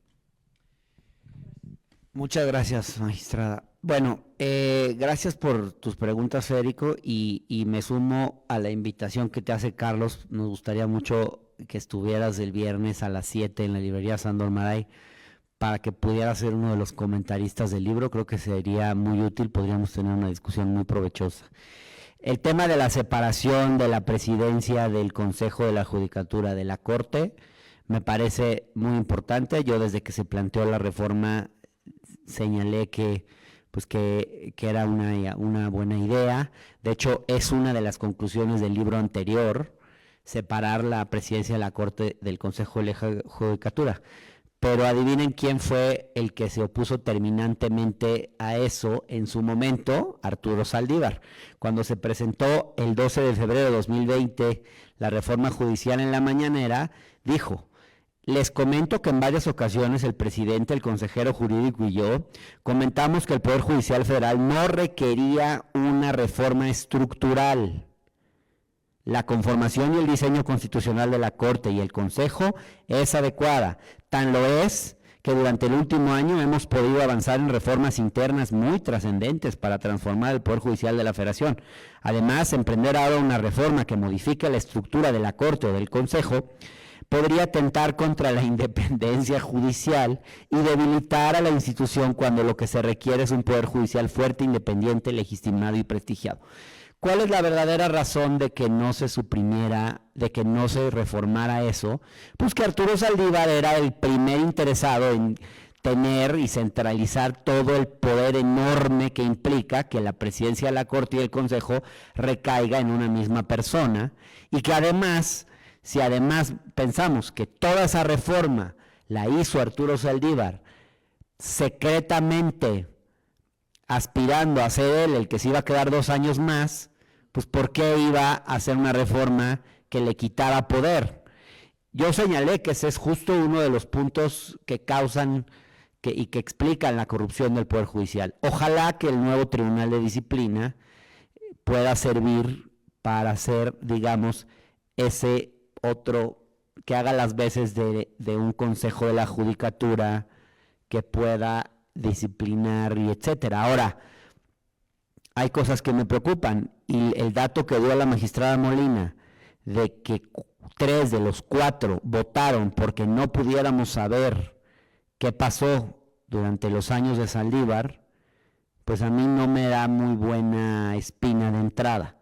Muchas gracias, magistrada. Bueno, gracias por tus preguntas, Federico, y me sumo a la invitación que te hace Carlos. Nos gustaría mucho que estuvieras el viernes a las 7 en la librería Sándor Márai para que pudieras ser uno de los comentaristas del libro. Creo que sería muy útil, podríamos tener una discusión muy provechosa. El tema de la separación de la presidencia del Consejo de la Judicatura de la Corte me parece muy importante. Yo desde que se planteó la reforma señalé que era una buena idea. De hecho, es una de las conclusiones del libro anterior, separar la presidencia de la Corte del Consejo de la Judicatura. Pero adivinen quién fue el que se opuso terminantemente a eso en su momento, Arturo Saldívar. Cuando se presentó el 12 de febrero de 2020 la reforma judicial en la mañanera, dijo: les comento que en varias ocasiones el presidente, el consejero jurídico y yo comentamos que el Poder Judicial Federal no requería una reforma estructural. La conformación y el diseño constitucional de la Corte y el Consejo es adecuada. Tan lo es que durante el último año hemos podido avanzar en reformas internas muy trascendentes para transformar el Poder Judicial de la Federación. Además, emprender ahora una reforma que modifique la estructura de la Corte o del Consejo podría atentar contra la independencia judicial y debilitar a la institución cuando lo que se requiere es un Poder Judicial fuerte, independiente, legitimado y prestigiado. ¿Cuál es la verdadera razón de que no se suprimiera, de que no se reformara eso? Pues que Arturo Saldívar era el primer interesado en tener y centralizar todo el poder enorme que implica que la presidencia de la Corte y el Consejo recaiga en una misma persona, y que además, si además pensamos que toda esa reforma la hizo Arturo Saldívar secretamente aspirando a ser él el que se iba a quedar 2 años más, pues ¿por qué iba a hacer una reforma que le quitara poder? Yo señalé que ese es justo uno de los puntos que causan y que explican la corrupción del Poder Judicial. Ojalá que el nuevo Tribunal de Disciplina pueda servir para hacer, digamos, ese otro, que haga las veces de un consejo de la judicatura que pueda disciplinar y etcétera. Ahora, hay cosas que me preocupan, y el dato que dio la magistrada Molina de que 3 de los 4 votaron porque no pudiéramos saber qué pasó durante los años de Saldívar, pues a mí no me da muy buena espina de entrada.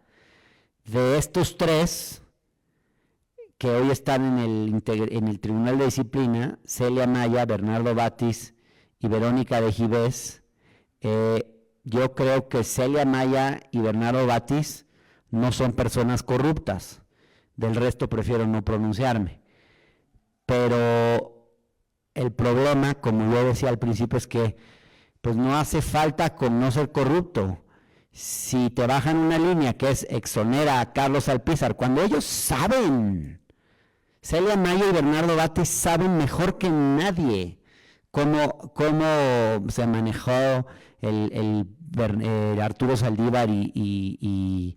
De estos 3 que hoy están en el Tribunal de Disciplina, Celia Maya, Bernardo Batis y Verónica de Gibés, yo creo que Celia Maya y Bernardo Batis no son personas corruptas. Del resto prefiero no pronunciarme. Pero el problema, como yo decía al principio, es que pues no hace falta con no ser corrupto. Si te bajan una línea que es exonera a Carlos Alpizar, cuando ellos saben, Celia Maya y Bernardo Batis saben mejor que nadie cómo se manejó Arturo Saldívar y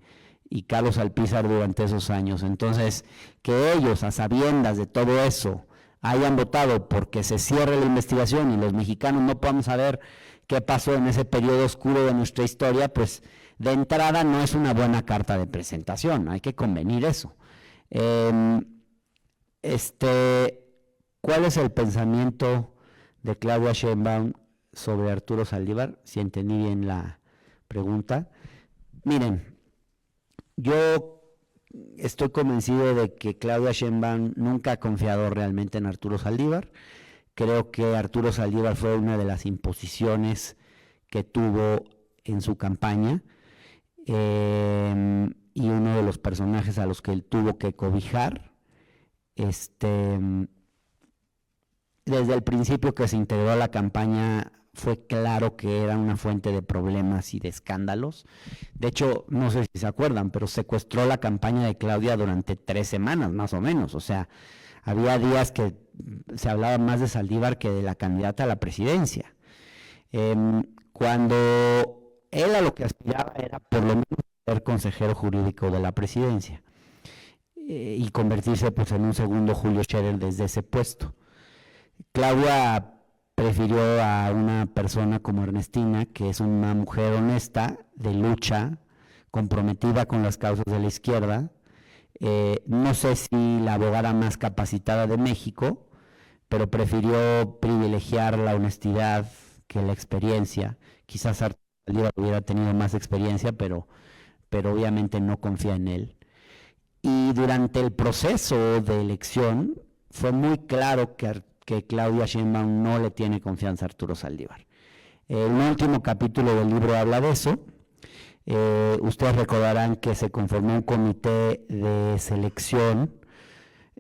Carlos Alpizar durante esos años. Entonces, que ellos, a sabiendas de todo eso, hayan votado porque se cierre la investigación y los mexicanos no podamos saber qué pasó en ese periodo oscuro de nuestra historia, pues de entrada no es una buena carta de presentación, hay que convenir eso. ¿Cuál es el pensamiento de Claudia Sheinbaum sobre Arturo Saldívar? Si entendí bien la pregunta. Miren, yo estoy convencido de que Claudia Sheinbaum nunca ha confiado realmente en Arturo Saldívar. Creo que Arturo Saldívar fue una de las imposiciones que tuvo en su campaña y uno de los personajes a los que él tuvo que cobijar. Desde el principio que se integró a la campaña fue claro que era una fuente de problemas y de escándalos. De hecho, no sé si se acuerdan, pero secuestró la campaña de Claudia durante 3 semanas, más o menos. O sea, había días que se hablaba más de Saldívar que de la candidata a la presidencia. Cuando él a lo que aspiraba era por lo menos ser consejero jurídico de la presidencia y convertirse pues en un segundo Julio Scherer desde ese puesto. Claudia prefirió a una persona como Ernestina, que es una mujer honesta, de lucha, comprometida con las causas de la izquierda. No sé si la abogada más capacitada de México, pero prefirió privilegiar la honestidad que la experiencia. Quizás Saldívar hubiera tenido más experiencia, pero obviamente no confía en él. Y durante el proceso de elección fue muy claro que Claudia Sheinbaum no le tiene confianza a Arturo Saldívar. El último capítulo del libro habla de eso. Ustedes recordarán que se conformó un comité de selección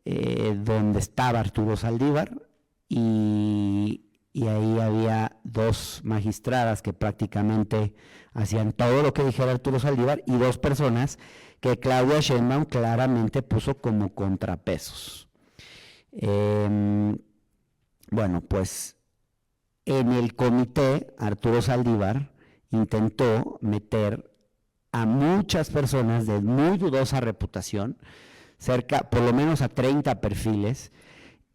donde estaba Arturo Saldívar y ahí había 2 magistradas que prácticamente hacían todo lo que dijera Arturo Saldívar y 2 personas que Claudia Sheinbaum claramente puso como contrapesos. Bueno, pues en el comité Arturo Saldívar intentó meter a muchas personas de muy dudosa reputación, por lo menos a 30 perfiles,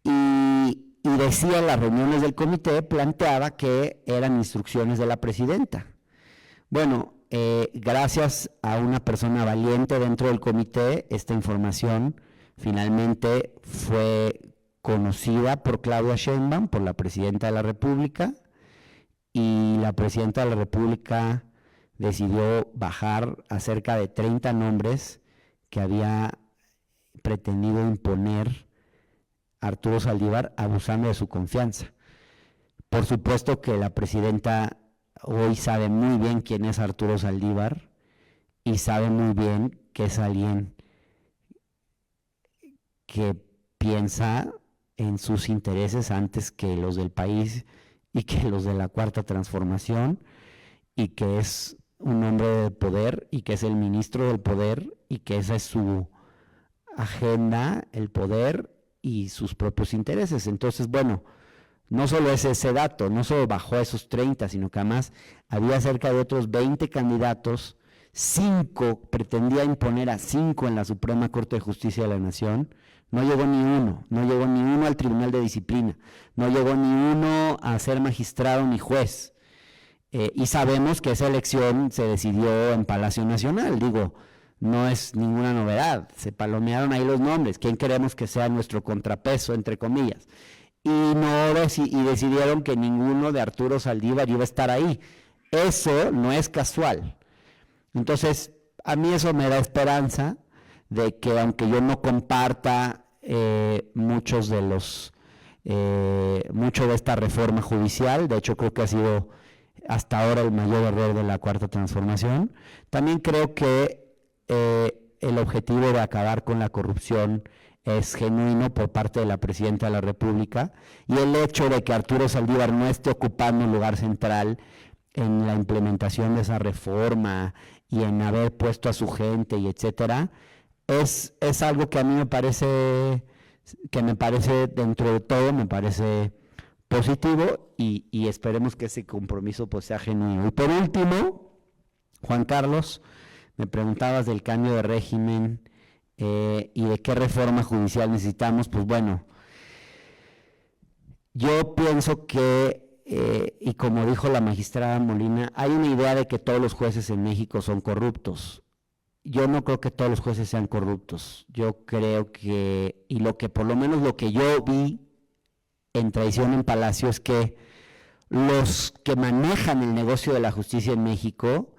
y decía en las reuniones del comité, planteaba que eran instrucciones de la presidenta. Bueno, gracias a una persona valiente dentro del comité, esta información finalmente fue conocida por Claudia Sheinbaum, por la presidenta de la República, y la presidenta de la República decidió bajar a cerca de 30 nombres que había pretendido imponer Arturo Saldívar abusando de su confianza. Por supuesto que la presidenta hoy sabe muy bien quién es Arturo Saldívar y sabe muy bien que es alguien que piensa en sus intereses antes que los del país y que los de la Cuarta Transformación, y que es un hombre de poder y que es el ministro del poder y que esa es su agenda, el poder y sus propios intereses. Entonces, bueno, no solo es ese dato, no solo bajó a esos 30, sino que además había cerca de otros 20 candidatos, 5, pretendía imponer a 5 en la Suprema Corte de Justicia de la Nación, no llegó ni uno al Tribunal de Disciplina, no llegó ni uno a ser magistrado ni juez. Y sabemos que esa elección se decidió en Palacio Nacional, digo, no es ninguna novedad, se palomearon ahí los nombres, ¿quién queremos que sea nuestro contrapeso, entre comillas? Y decidieron que ninguno de Arturo Saldívar iba a estar ahí. Eso no es casual. Entonces, a mí eso me da esperanza de que, aunque yo no comparta mucho de esta reforma judicial, de hecho creo que ha sido hasta ahora el mayor error de la Cuarta Transformación, también creo que el objetivo de acabar con la corrupción es genuino por parte de la Presidenta de la República, y el hecho de que Arturo Saldívar no esté ocupando un lugar central en la implementación de esa reforma y en haber puesto a su gente y etcétera, es algo que a mí me parece dentro de todo, me parece positivo, y esperemos que ese compromiso pues sea genuino. Y por último, Juan Carlos, me preguntabas del cambio de régimen y de qué reforma judicial necesitamos. Pues bueno, yo pienso que, y como dijo la magistrada Molina, hay una idea de que todos los jueces en México son corruptos. Yo no creo que todos los jueces sean corruptos. Yo creo que, y por lo menos lo que yo vi en Traición en Palacio, es que los que manejan el negocio de la justicia en México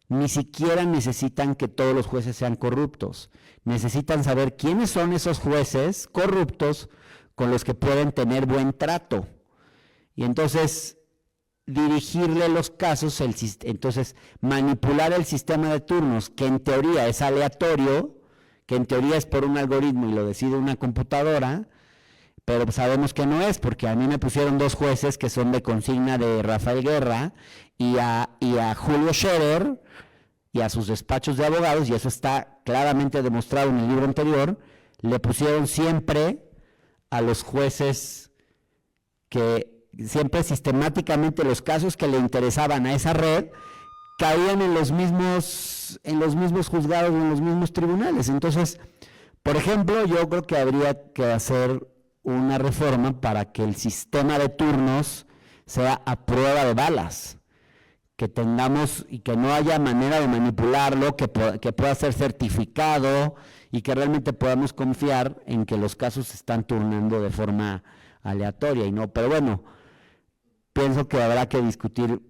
ni siquiera necesitan que todos los jueces sean corruptos. Necesitan saber quiénes son esos jueces corruptos con los que pueden tener buen trato. Y entonces dirigirle los casos, entonces manipular el sistema de turnos, que en teoría es aleatorio, que en teoría es por un algoritmo y lo decide una computadora, pero sabemos que no es, porque a mí me pusieron 2 jueces que son de consigna de Rafael Guerra y a Julio Scherer y a sus despachos de abogados, y eso está claramente demostrado en el libro anterior. Le pusieron siempre a los jueces que siempre sistemáticamente los casos que le interesaban a esa red caían en los mismos juzgados, en los mismos tribunales. Entonces, por ejemplo, yo creo que habría que hacer una reforma para que el sistema de turnos sea a prueba de balas, que tengamos y que no haya manera de manipularlo, que pueda ser certificado y que realmente podamos confiar en que los casos se están turnando de forma aleatoria y no. Pero bueno, pienso que habrá que discutir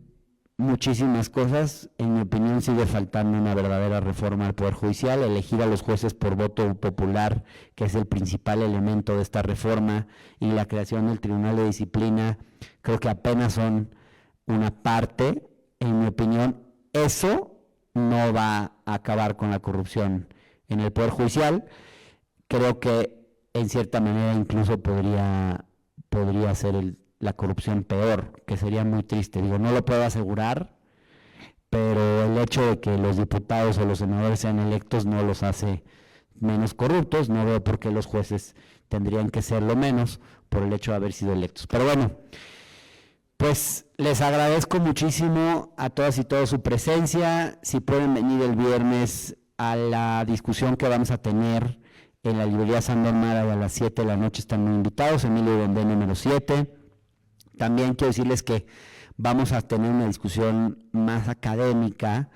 muchísimas cosas. En mi opinión, sigue faltando una verdadera reforma al Poder Judicial, elegir a los jueces por voto popular, que es el principal elemento de esta reforma, y la creación del Tribunal de Disciplina, creo que apenas son una parte. En mi opinión, eso no va a acabar con la corrupción en el Poder Judicial. Creo que en cierta manera incluso podría ser la corrupción peor, que sería muy triste. Digo, no lo puedo asegurar, pero el hecho de que los diputados o los senadores sean electos no los hace menos corruptos. No veo por qué los jueces tendrían que serlo menos por el hecho de haber sido electos. Pero bueno, pues les agradezco muchísimo a todas y todos su presencia. Si pueden venir el viernes a la discusión que vamos a tener en la librería Sandor Mara a las 7 de la noche, están muy invitados, Emilio Bondé número 7. También quiero decirles que vamos a tener una discusión más académica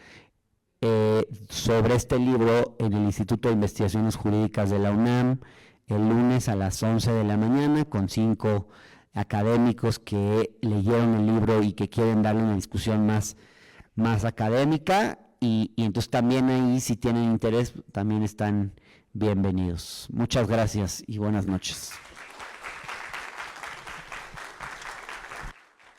sobre este libro en el Instituto de Investigaciones Jurídicas de la UNAM, el lunes a las 11 de la mañana, con 5 académicos que leyeron el libro y que quieren darle una discusión más académica, y entonces también ahí, si tienen interés, también están bienvenidos. Muchas gracias y buenas noches.